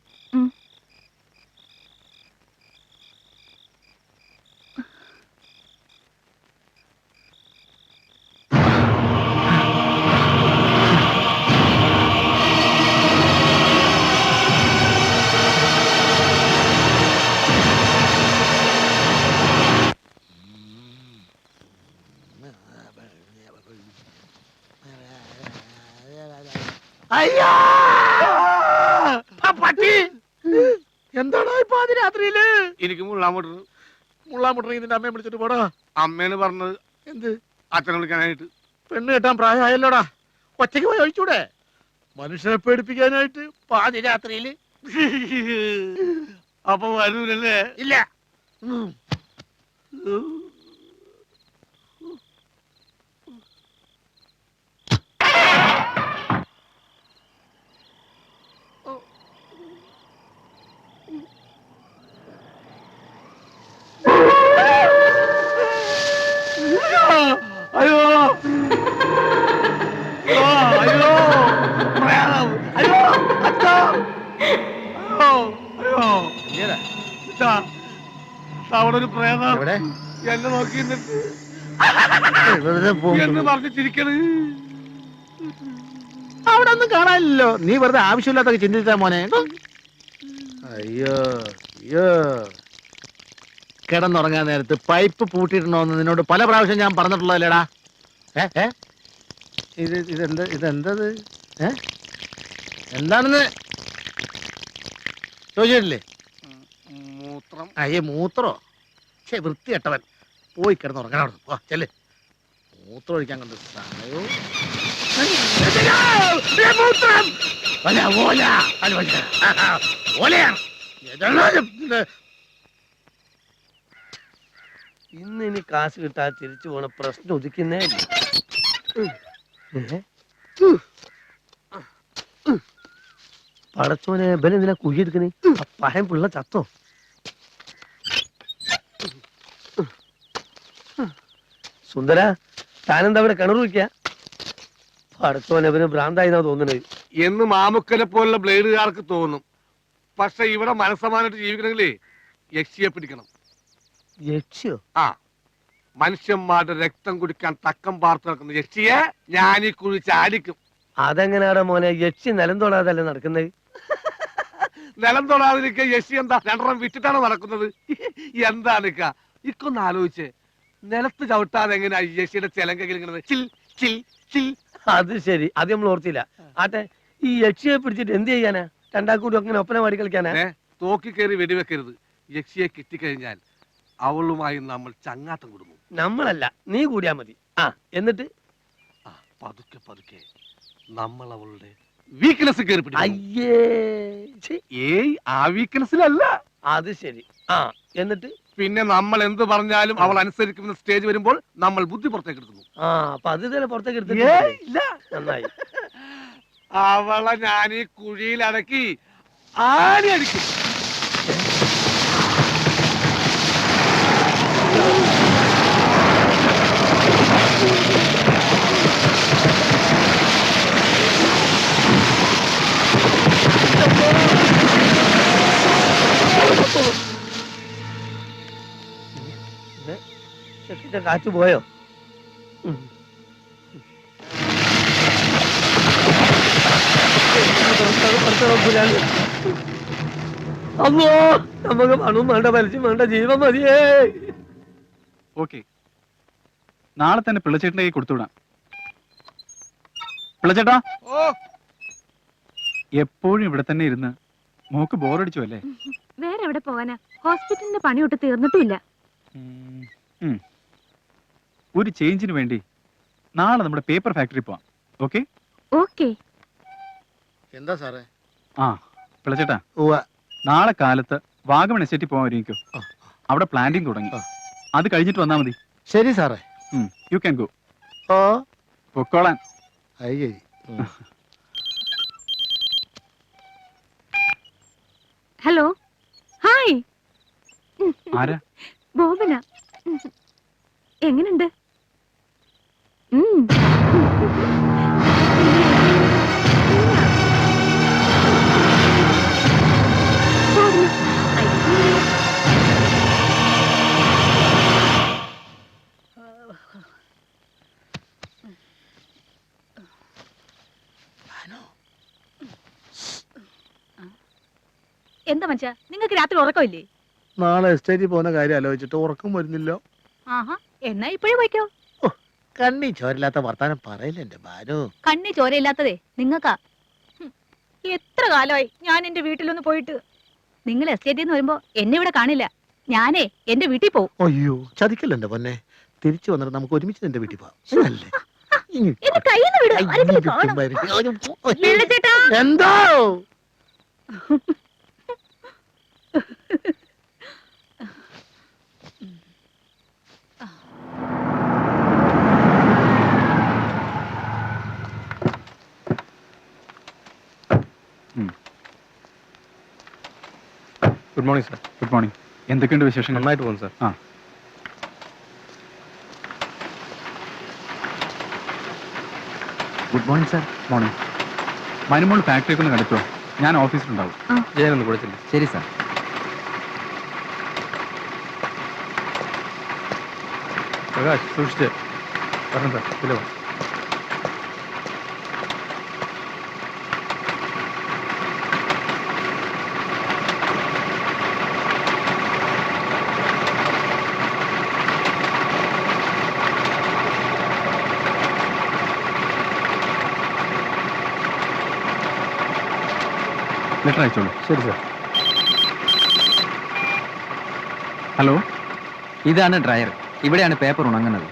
അയ്യോ പട്ടി എന്താണോ ഇപ്പൊ രാത്രിയില്? എനിക്ക് മുള്ളാമുട്ടർ ഇതിന്റെ അമ്മയെ വിളിച്ചിട്ട് പോടാ. അമ്മേന്ന് പറഞ്ഞത് എന്ത്? അച്ഛനെ വിളിക്കാനായിട്ട്. പെണ്ണ് കെട്ടാൻ പ്രായമായല്ലോടാ, ഒറ്റയ്ക്ക് പോയി ഒഴിച്ചൂടെ? മനുഷ്യനെ പേടിപ്പിക്കാനായിട്ട് പാതി രാത്രിയില്. അപ്പൊ വരൂലല്ലേ? ഇല്ല. അയ്യോ അയ്യോ അയ്യോ അച്ഛാ, അവിടെ ഒരു പ്രേതം എന്നെ നോക്കി എന്ന് പറഞ്ഞ് ചിരിക്കണ്. അവിടെ ഒന്നും കാണാനില്ലല്ലോ. നീ വെറുതെ ആവശ്യമില്ലാത്തൊക്കെ ചിന്തിച്ചാ മോനെ. അയ്യോ അയ്യോ, കിടന്നുറങ്ങാൻ നേരത്ത് പൈപ്പ് പൂട്ടിയിടണോന്ന് നിന്നോട് പല പ്രാവശ്യം ഞാൻ പറഞ്ഞിട്ടുള്ളതല്ലേടാ. ഇതെന്തത്? എന്താണെന്ന് ചോദിച്ചിട്ടില്ലേ? മൂത്രം. അയ്യേ മൂത്രോ? വൃത്തികെട്ടവൻ. പോയി കിടന്നുറങ്ങണം. ചെല്ല്. മൂത്രം ഒഴിക്കാൻ കൊണ്ട് സമയവും ഇന്ന് ഇനി കാശ് കിട്ടാൻ തിരിച്ചു പോണ പ്രശ്നം ഒതുക്കുന്നേ ഇല്ല. പടച്ചോനെ ബലം എന്തിനാ കുഴിയെടുക്കണേ? പഴം പിള്ള ചത്തോ? സുന്ദര, താനെന്താ ഇവിടെ കിണർ വയ്ക്ക? പടച്ചോനെ ഇവന് ഭ്രാന്തായിന്നാ തോന്നുന്നത് എന്ന് മാമുക്കനെ പോലുള്ള ബ്ലേഡുകാർക്ക് തോന്നും. പക്ഷെ ഇവിടെ മനസ്സമാനായിട്ട് ജീവിക്കണമെങ്കിലേ യക്ഷിയെ പിടിക്കണം. യക്ഷിയോ? ആ, മനുഷ്യന്മാരുടെ രക്തം കുടിക്കാൻ തക്കം പാർത്ത് നടക്കുന്ന യക്ഷിയെ ഞാൻ ഈ കുഴി ചാടിക്കും. അതെങ്ങനെയാടാ മോനെ? യക്ഷി നിലം തൊടാതല്ലേ നടക്കുന്നത്? നിലം തൊടാതിരിക്കുക യക്ഷി എന്താ രണ്ടെണ്ണം വിറ്റിട്ടാണ് നടക്കുന്നത്? എന്താണ് ഇക്കൊന്ന് ആലോചിച്ച്, നിലത്ത് ചവിട്ടാതെ എങ്ങനെയാ യക്ഷിയുടെ ചെലങ്കലിങ്ങനെ ചിൽ ചിൽ ചിൽ? അത് ശരി, അത് നമ്മൾ ഓർത്തില്ല. ആട്ടെ, ഈ യക്ഷിയെ പിടിച്ചിട്ട് എന്ത് ചെയ്യാനാ? രണ്ടാക്കൂടി അങ്ങനെ ഒപ്പന പാടി കളിക്കാനാ? തോക്കി കയറി വെടിവെക്കരുത്. യക്ഷിയെ കിട്ടിക്കഴിഞ്ഞാൽ അവളുമായി നമ്മൾ ചങ്ങാത്തം കൊടുക്കും. നമ്മളല്ല, നീ കൂടിയാ മതി. ആ, എന്നിട്ട് പതുക്കെ പതുക്കെ നമ്മൾ അവളുടെ വീക്ക്നെസ് കയറി പിടിക്കും. അയ്യേ, ഏയ് ആ വീക്ക്നെസ്സിലല്ല. അത് ശരി. ആ, എന്നിട്ട് പിന്നെ നമ്മൾ എന്ത് പറഞ്ഞാലും അവൾ അനുസരിക്കുന്ന സ്റ്റേജ് വരുമ്പോൾ നമ്മൾ ബുദ്ധി പുറത്തേക്ക് എടുക്കുന്നു. ആ, അപ്പൊ അത് തന്നെ പുറത്തേക്ക് എടുത്തില്ല. നന്നായി. അവളെ ഞാൻ ഈ കുഴിയിൽ അടക്കി ആണി അടിക്കും. കാച്ചു പോയോ? അമ്മോ, നമുക്ക് പണവും വേണ്ട, പലിശയും വേണ്ട, ജീവൻ മതിയേ. ഓക്കെ, നാളെ തന്നെ പിള്ളച്ചേട്ടൻ്റെ കൈ കൊടുത്തുവിടാം. പിള്ളച്ചേട്ടാ, എപ്പോഴും ഇവിടെ തന്നെ ഇരുന്ന് മോക്ക് ബോറടിച്ചു അല്ലേ? വേറെ എവിടെ പോവാനാ? ഹോസ്പിറ്റലിന്റെ പണിയൊട്ട് തീർന്നിട്ടില്ല. ഒരു ചേഞ്ചിന് വേണ്ടി നാളെ നമ്മുടെ പേപ്പർ ഫാക്ടറി പോവാം. Okay okay. എന്താ സാറേ? ആ പിള്ളച്ചേട്ടാ, നാളെ കാലത്ത് വാഗമൺ എസ്റ്റേറ്റിൽ പോകാൻ ഒരുങ്ങിക്കോ. അവിടെ പ്ലാന്റിങ് തുടങ്ങി. അത് കഴിഞ്ഞിട്ട് വന്നാ മതി. ശരി സാറേ. You can go. ഓ, പൊക്കോളാൻ. അയ്യേ. Hello, hi. ആരാ? ബോബന. എങ്ങനുണ്ട്? എന്താ മനുഷ്യ, നിങ്ങൾക്ക് രാത്രി ഉറക്കമില്ലേ? നാളെ എസ്റ്റേറ്റിൽ പോകുന്ന കാര്യം ആലോചിച്ചിട്ട് ഉറക്കം വരുന്നില്ല. ആഹാ, എന്നാ ഇപ്പോഴും പോയിക്കോ. കണ്ണി ചോരില്ലാത്ത വർത്താനം പറയില്ല എന്റെ ഭാനു. കണ്ണി ചോരയില്ലാത്തതേ നിങ്ങൾക്കാ. എത്ര കാലമായി ഞാൻ എന്റെ വീട്ടിലൊന്ന് പോയിട്ട്. നിങ്ങൾ എസ്റ്റേറ്റിൽ നിന്ന് വരുമ്പോ എന്നെ ഇവിടെ കാണില്ല. ഞാനേ എന്റെ വീട്ടിൽ പോവും. അയ്യോ, ചതിക്കല്ലോ എന്റെ പൊന്നെ. തിരിച്ചു വന്നിട്ട് നമുക്ക് ഒരുമിച്ച് എന്റെ വീട്ടിൽ പോവാം. എന്തോ good morning sir. Good morning. എന്തൊക്കെയുണ്ട് വിശേഷം? നന്നായിട്ട് പോകുന്നു സാർ. ആ, good morning sir. Morning. Manumol ഫാക്ടറിയൊക്കെ ഒന്ന് കണ്ടിട്ടോ? ഞാൻ ഓഫീസിലുണ്ടാവും. ജയനൊന്ന് കൊടുത്തില്ല. ശരി സാർ. പ്രകാശ് സൂക്ഷിച്ച് പറഞ്ഞു സാർ. ഇതിലോ ലെറ്റർ അയച്ചോളൂ. ശരി സാർ. ഹലോ, ഇതാണ് ഡ്രയർ. ഇവിടെയാണ് പേപ്പർ ഉണങ്ങുന്നത്.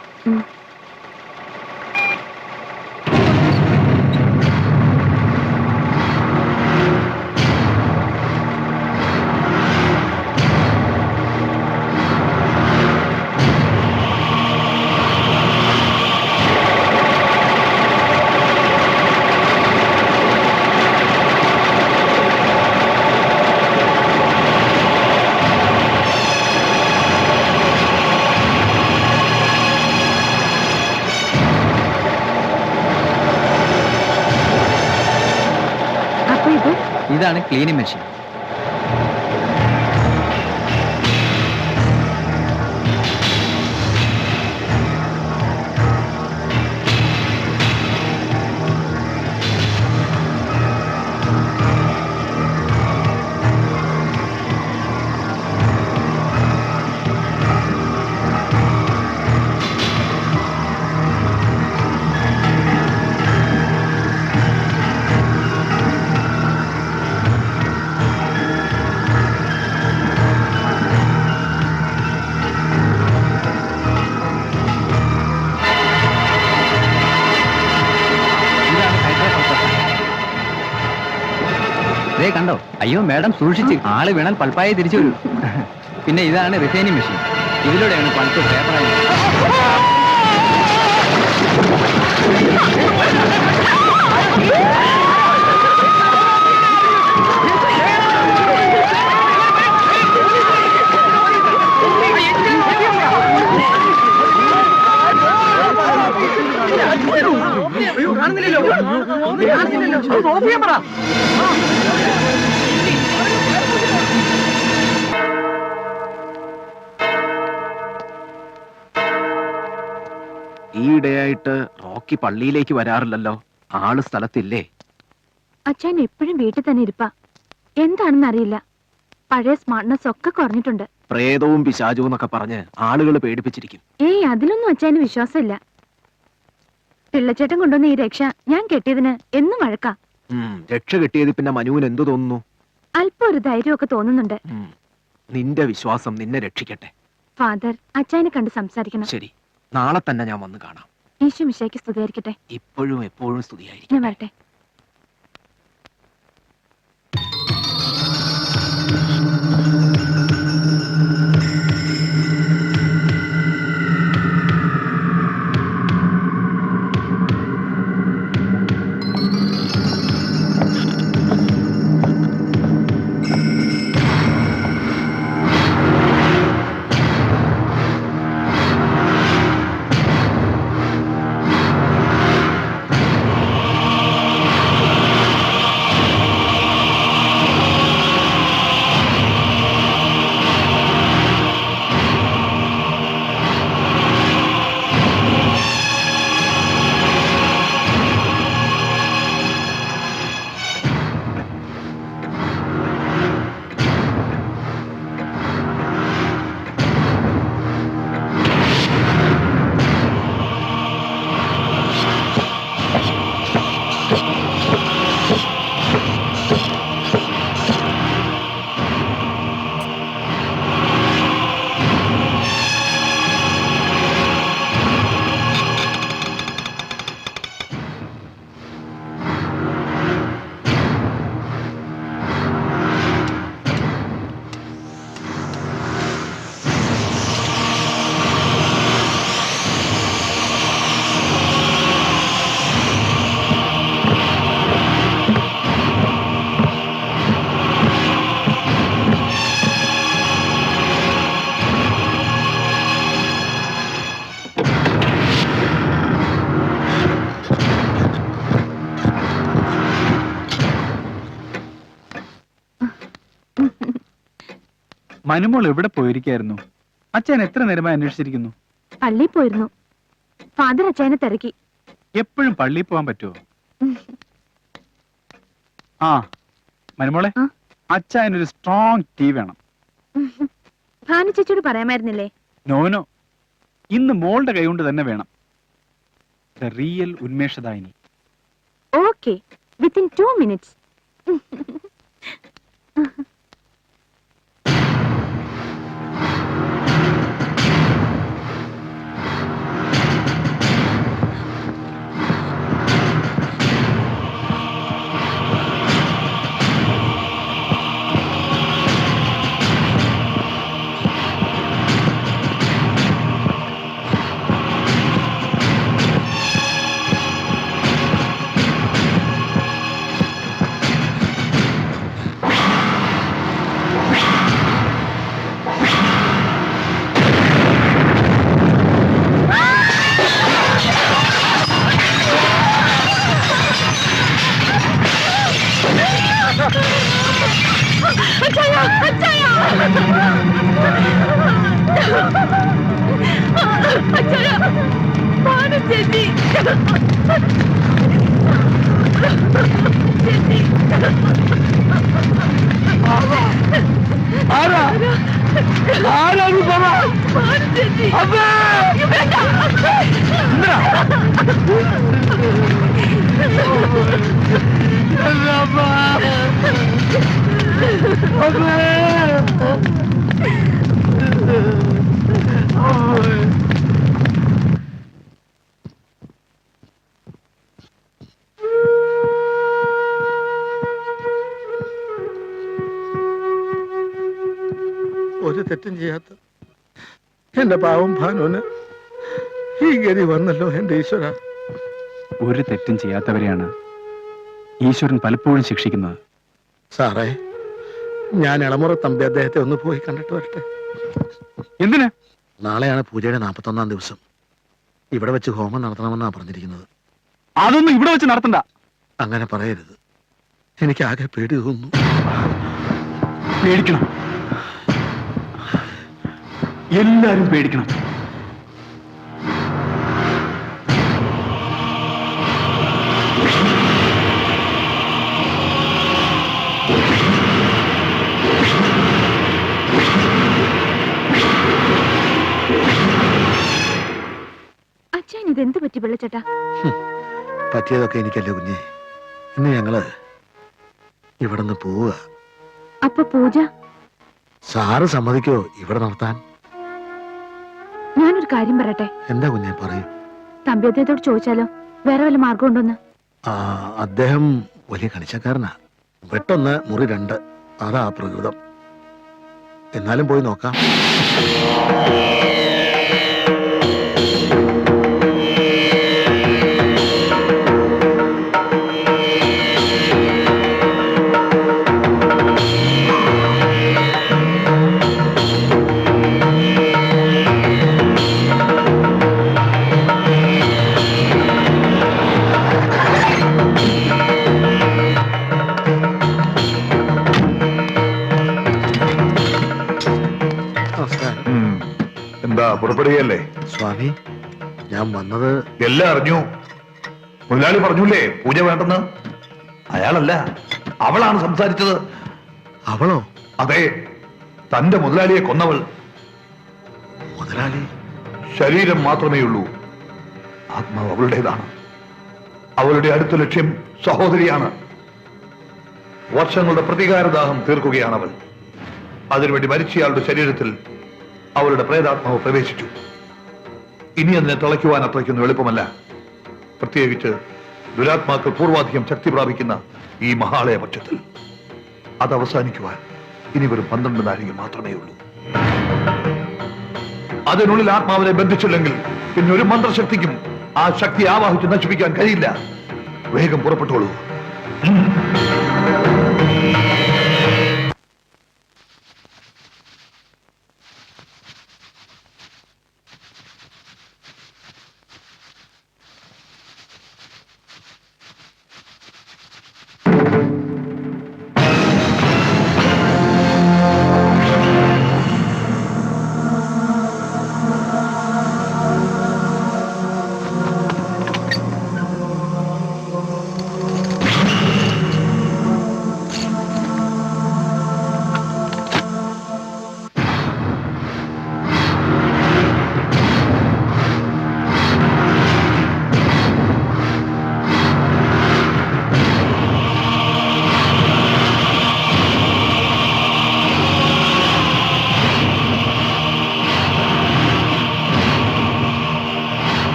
ഇതാണ് ക്ലീനിങ് മെഷീൻ. കണ്ടോ? അയ്യോ മാഡം സൂക്ഷിച്ച്, ആള് വീണാൽ പൾപ്പായി തിരിച്ചു വരൂ. പിന്നെ ഇതാണ് റിഫൈനിങ് മെഷീൻ. ഇതിലൂടെയാണ് പൾപ്പ് പേപ്പറായി. ഈയിടെയായിട്ട് റോക്കി പള്ളിയിലേക്ക് വരാറില്ലല്ലോ. ആള് സ്ഥലത്തില്ലേ? അച്ഛൻ എപ്പോഴും വീട്ടിൽ തന്നെ ഇരിപ്പാ. എന്താണെന്ന് അറിയില്ല. പഴയ സ്മാർട്ട്നെസ് ഒക്കെ കുറഞ്ഞിട്ടുണ്ട്. പ്രേതവും പിശാചവും എന്നൊക്കെ പറഞ്ഞ് ആളുകൾ പേടിപ്പിച്ചിരിക്കും. ഏയ് അതിലൊന്നും അച്ഛന് വിശ്വാസമില്ല. പിള്ളച്ചേട്ടൻ കൊണ്ടുവന്ന ഈ രക്ഷ ഞാൻ കെട്ടിയതിന് എന്നും വഴക്കാ. രക്ഷ കെട്ടിയത് പിന്നെ മനുവിന് എന്തു തോന്നുന്നു? അല്പം ഒരു ധൈര്യമൊക്കെ തോന്നുന്നുണ്ട്. നിന്റെ വിശ്വാസം നിന്നെ രക്ഷിക്കട്ടെ. ഫാദർ അച്ഛനെ കണ്ട് സംസാരിക്കണം. ശരി, നാളെ തന്നെ ഞാൻ വന്ന് കാണാം. ഈശോ മിശിഹായ്ക്ക് സ്തുതിയായിരിക്കട്ടെ. ഇപ്പോഴും എപ്പോഴും സ്തുതിയായിരിക്കും. ഞാൻ വരട്ടെ. മനുമോൾ എവിടെ പോയിരിക്കായിരുന്നു? അച്ഛൻ എത്ര നേരമായി അന്വേഷിച്ചിരിക്കുന്നു. പള്ളിയിൽ പോയിരുന്നു. ഫാദർ അച്ഛനെ തിരക്കി. എപ്പോഴും പള്ളിയിൽ പോകാൻ പറ്റുമോ? ആ മനുമോളെ, അച്ഛനൊരു സ്ട്രോങ് ടീ വേണം. ഭാനു ചേച്ചിയോട് പറയാമായിരുന്നില്ലേ? നോനോ, ഇന്ന് മോളുടെ കൈ കൊണ്ട് തന്നെ വേണം. ദ റിയൽ ഉന്മേഷദായിനി. Okay, within 2 minutes. ആരാ ആരാണ് പറ അമ്മേ ഒരു തെറ്റും ചെയ്യാത്ത എന്റെ പാവം ഭാനുവിന് ഈ ഗതി വന്നല്ലോ എന്റെ ഈശ്വര. ഒരു തെറ്റും ചെയ്യാത്തവരെയാണ് ഈശ്വരൻ പലപ്പോഴും ശിക്ഷിക്കുന്നത്. സാറേ, ഞാൻ ഇളമുറ തമ്പി അദ്ദേഹത്തെ ഒന്ന് പോയി കണ്ടിട്ട് വരട്ടെ. എന്തിനാ? നാളെയാണ് പൂജയുടെ 41-ാം ദിവസം. ഇവിടെ വെച്ച് ഹോമം നടത്തണമെന്നാണ് പറഞ്ഞിരിക്കുന്നത്. അതൊന്നും ഇവിടെ വെച്ച് നടത്തണ്ട. അങ്ങനെ പറയരുത്. എനിക്ക് ആകെ പേടി തോന്നുന്നു. പേടിക്കണം, എല്ലാരും പേടിക്കണം. അച്ഛൻ ഇതെന്ത് പറ്റി വെള്ളച്ചേട്ടാ? പറ്റിയതൊക്കെ എനിക്കല്ലേ കുഞ്ഞെ. ഇന്ന് ഞങ്ങള് ഇവിടുന്ന് പോവുക. അപ്പൊ പൂജ സാറ് സമ്മതിക്കോ ഇവിടെ നടത്താൻ? ഞാനൊരു കാര്യം പറയട്ടെ. എന്താ കുഞ്ഞെ, പറയൂ. തമ്പി അദ്ദേഹത്തോട് ചോദിച്ചാലോ, വേറെ വല്ല മാർഗം ഉണ്ടോന്ന്? അദ്ദേഹം വലിയ കണിച്ചക്കാരനാ. വെട്ടൊന്ന് മുറി 2, അതാ പ്രകൃതം. എന്നാലും പോയി നോക്കാം. എന്താ പുറപ്പെടുകയല്ലേ? സ്വാമി, ഞാൻ വന്നത് എല്ലാം അറിഞ്ഞു. മുതലാളി പറഞ്ഞൂലേ പൂജ വേണ്ടെന്ന്. അയാളല്ല, അവളാണ് സംസാരിച്ചത്. അവളോ? അതെ, തന്റെ മുതലാളിയെ കൊന്നവൾ. മുതലാളി? ശരീരം മാത്രമേ ഉള്ളൂ, ആത്മാവ് അവളുടേതാണ്. അവളുടെ അടുത്ത ലക്ഷ്യം സഹോദരിയാണ്. വർഷങ്ങളുടെ പ്രതികാരദാഹം തീർക്കുകയാണ് അവൾ. അതിനുവേണ്ടി മരിച്ചയാളുടെ ശരീരത്തിൽ അവളുടെ പ്രേതാത്മാവ് പ്രവേശിച്ചു. ഇനി അതിനെ തിളയ്ക്കുവാൻ അത്രയ്ക്കൊന്നും എളുപ്പമല്ല. പ്രത്യേകിച്ച് ദുരാത്മാക്കൾ പൂർവാധികം ശക്തി പ്രാപിക്കുന്ന ഈ മഹാളയ പക്ഷത്തിൽ. അത് അവസാനിക്കുവാൻ ഇനി വെറും 12 നാഴിക മാത്രമേ ഉള്ളൂ. അതിനുള്ളിൽ ആത്മാവിനെ ബന്ധിച്ചില്ലെങ്കിൽ പിന്നെ ഒരു മന്ത്രശക്തിക്കും ആ ശക്തി ആവാഹിച്ച് നശിപ്പിക്കാൻ കഴിയില്ല. വേഗം പുറപ്പെട്ടോളൂ.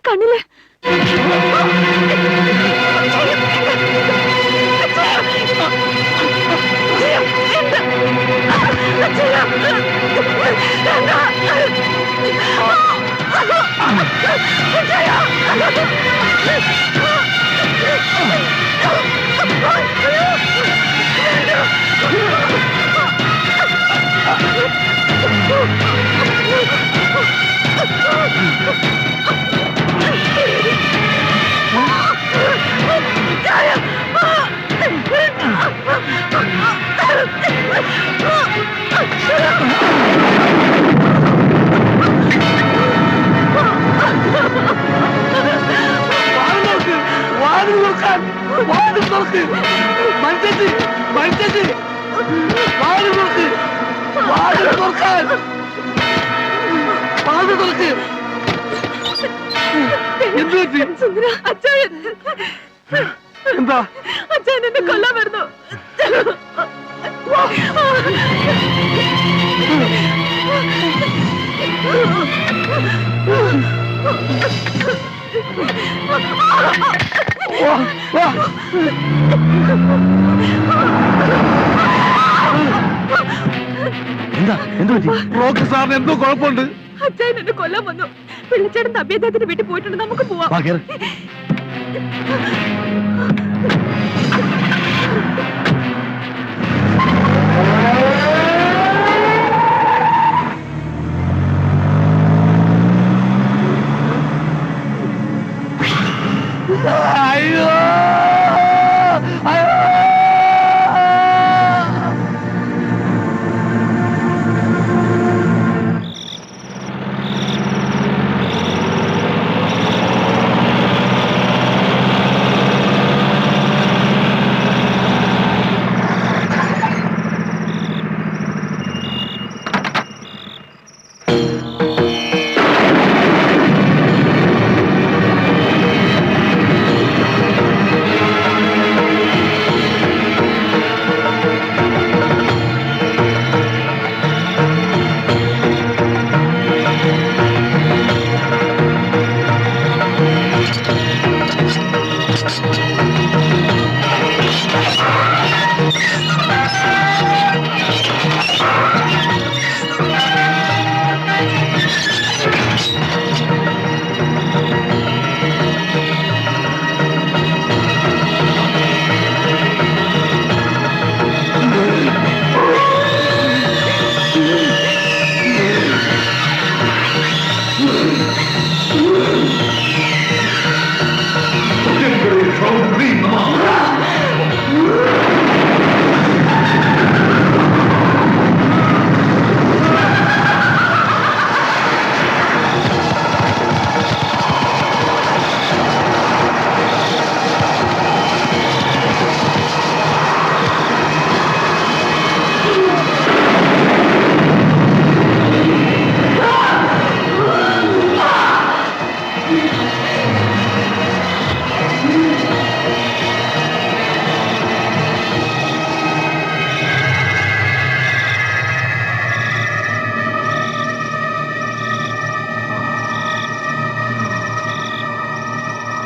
കണ്ണില് എന്താ അച്ഛൻ എന്നെ കൊല്ലാൻ വരുന്നു. എന്താ റോക്ക് സാറിന് എന്തോ കുഴപ്പമുണ്ട്. അച്ഛൻ എന്നെ കൊല്ലാൻ വന്നു. പിള്ളച്ചേട്ടൻ തമ്പിയദ്ദേഹത്തിന്റെ വീട്ടിൽ പോയിട്ടുണ്ട്. നമുക്ക് പോവാം. അയ്യോ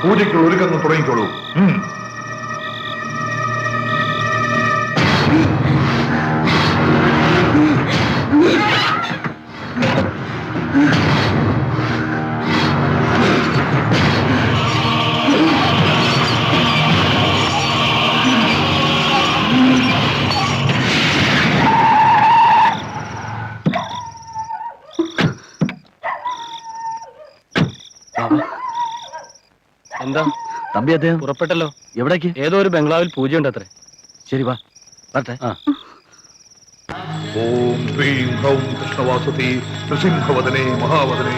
പൂജയ്ക്കുള്ള ഒരുക്കങ്ങൾ തുടങ്ങിക്കോളൂ. എന്താ തമ്പി അദ്ദേഹം പുറപ്പെട്ടല്ലോ? എവിടേക്ക്? ഏതോ ഒരു ബംഗ്ലാവിൽ പൂജയുണ്ട് അത്രേ. ശരി വാ വരട്ടെ. ഓം ഹ്രീം ഹ്രൗം കൃഷ്ണവാസുതി നൃസിംഹവദനേ മഹാവദനേ.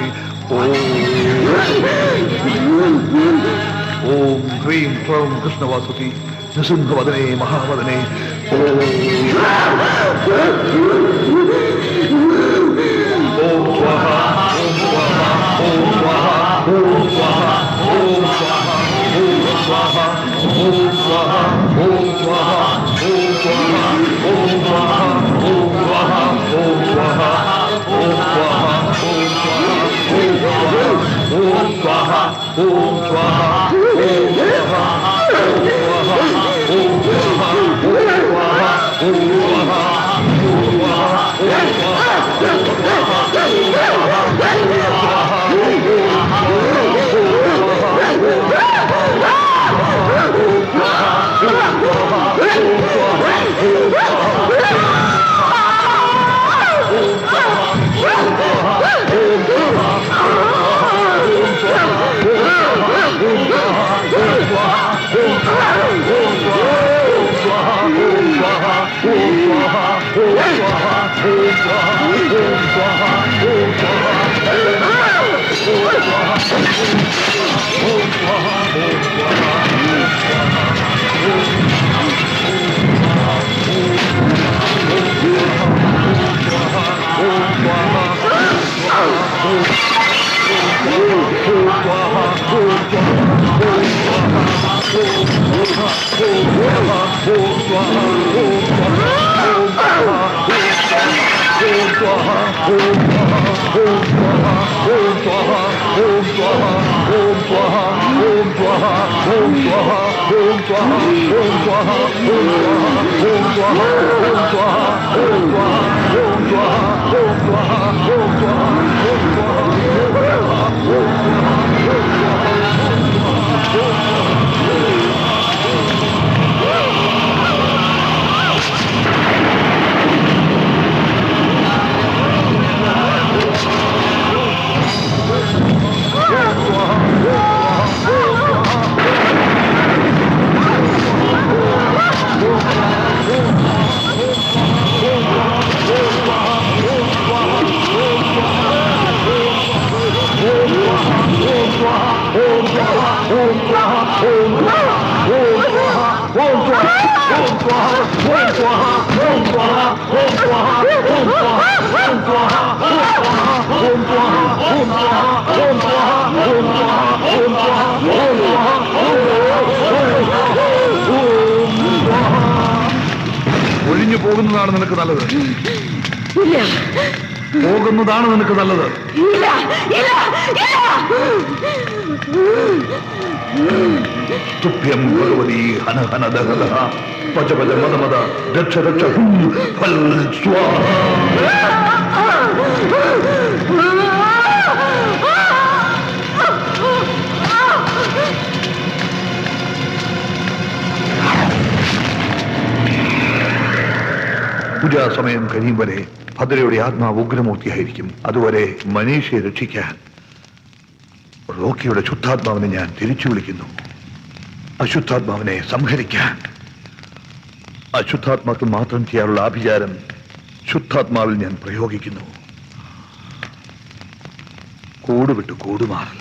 ഓം ഹ്രീം ഹ്രൗം കൃഷ്ണവാസുതി നൃസിംഹവദനേ മഹാവദനേ. ഓം സ്വാഹ ഓം സ്വാഹ ഓം സ്വാഹ ഓം സ്വാഹ ഓം സ്വാഹ ഓം സ്വാഹ ഓം സ്വാഹ ഓം സ്വാഹ ഓം സ്വാഹ ഓം സ്വാഹ ഓം സ്വാഹ ഓം സ്വാഹ ഓം സ്വാഹ ഓം സ്വാഹ ഓം സ്വാഹ ഓം സ്വാഹ ഓം സ്വാഹ ഓം സ്വാഹ ഓം സ്വാഹ ഓം സ്വാഹ ഓം സ്വാഹ ഓം ഒഴിഞ്ഞു പോകുന്നതാണ് നിനക്ക് നല്ലത്. പോകുന്നതാണ് നിനക്ക് നല്ലത്. തുഭ്യം ഭഗവതി ഹന ഹന ദഹല പച പച മദ മദ രക്ഷ രക്ഷ ഫൽ സ്വാഹ. പൂജാസമയം കഴിയും വരെ ഭദ്രയുടെ ആത്മാവ് ഉഗ്രമൂർത്തിയായിരിക്കും. അതുവരെ മനീഷയെ രക്ഷിക്കാൻ റോക്കിയുടെ ശുദ്ധാത്മാവിനെ ഞാൻ തിരിച്ചു വിളിക്കുന്നു. അശുദ്ധാത്മാവിനെ സംഹരിക്കാൻ. അശുദ്ധാത്മാക്കൾ മാത്രം ചെയ്യാനുള്ള ആഭിചാരം ശുദ്ധാത്മാവിൽ ഞാൻ പ്രയോഗിക്കുന്നു. കൂടുവിട്ട് കൂടുമാറൽ.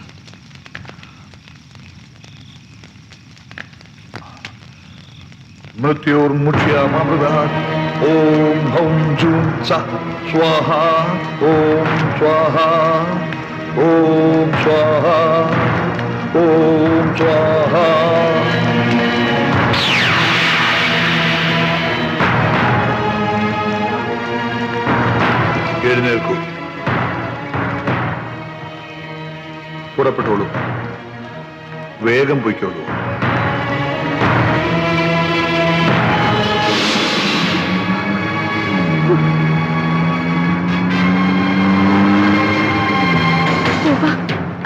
മൃത്യോർമുക്ഷ്യാമൃതാത് ഓം ഹൗം ജൂം സ സ്വാഹ ഓം സ്വാഹ ഓം സ്വാഹ ഓം സ്വാഹ. എഴുന്നേൽക്കൂ. പുറപ്പെട്ടോളൂ. വേഗം പൊയ്ക്കോളൂ.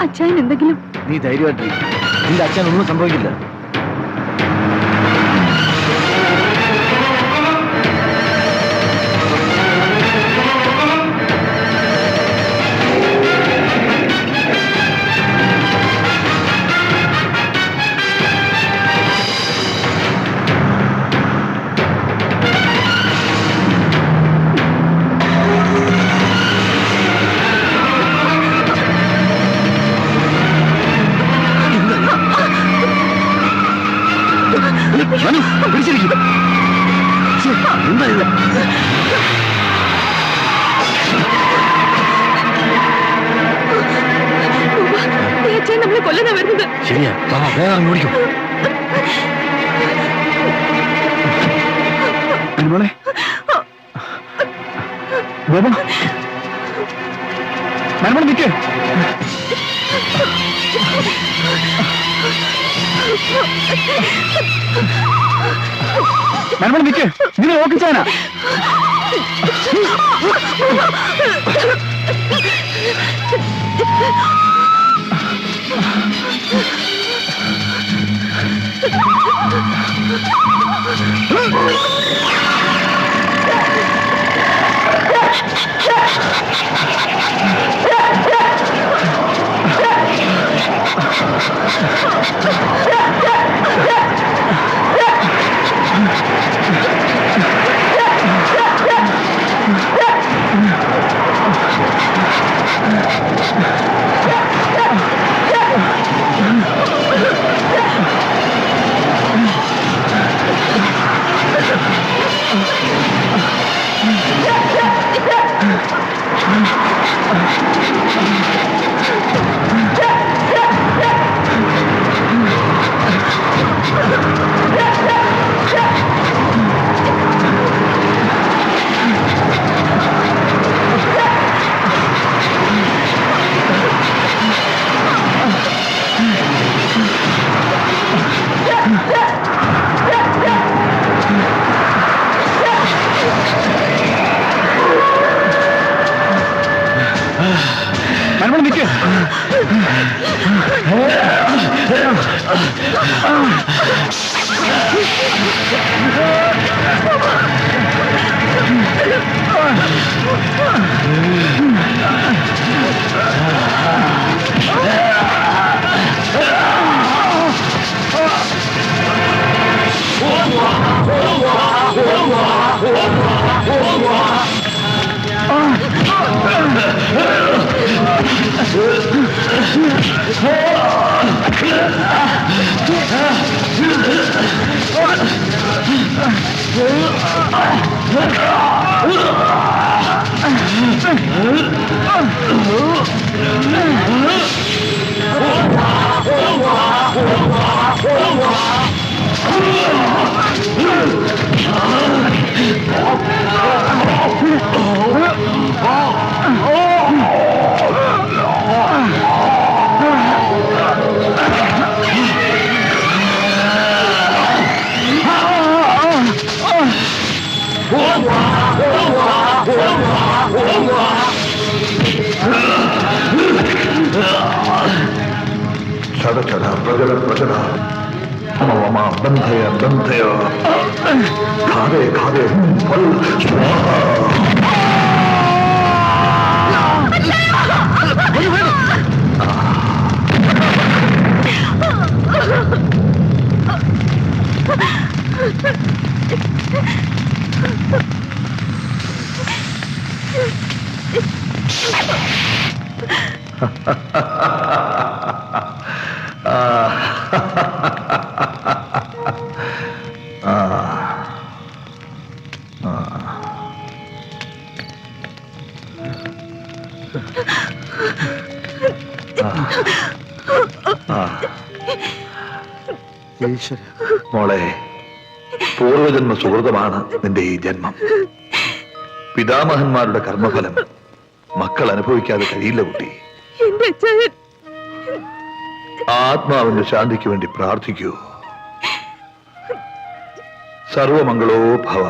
അച്ഛൻ എന്തെങ്കിലും. നീ ധൈര്യമായിട്ടിരിക്കും. നിന്റെ അച്ഛൻ ഒന്നും സംഭവിക്കില്ല. നമ്മളെ കൊല്ലാനാ വരുന്നത്. ശരിയാ, വേഗം ഓടിക്കും. അനുമോളെ, ബോബ, അനുമോളെ നിൽക്കേ. മനുമോൾ നിൽക്ക്, ഇതിനെ നോക്കിച്ചാനാ. മനുമോൾ നിൽക്ക്. ചട ചട പ്രജട പ്രജട മമ ബന്ധയ ബന്ധയ ഖാദേ ഖാദേ ഫൽ സ്വാഹ. മോളെ, പൂർവജന്മ സുഹൃതമാണ് നിന്റെ ഈ ജന്മം. പിതാമഹന്മാരുടെ കർമ്മഫലം മക്കൾ അനുഭവിക്കാതെ കഴിയില്ല കുട്ടി. ആത്മാവിന്റെ ശാന്തിക്ക് വേണ്ടി പ്രാർത്ഥിക്കൂ. സർവമംഗളോ ഭവ.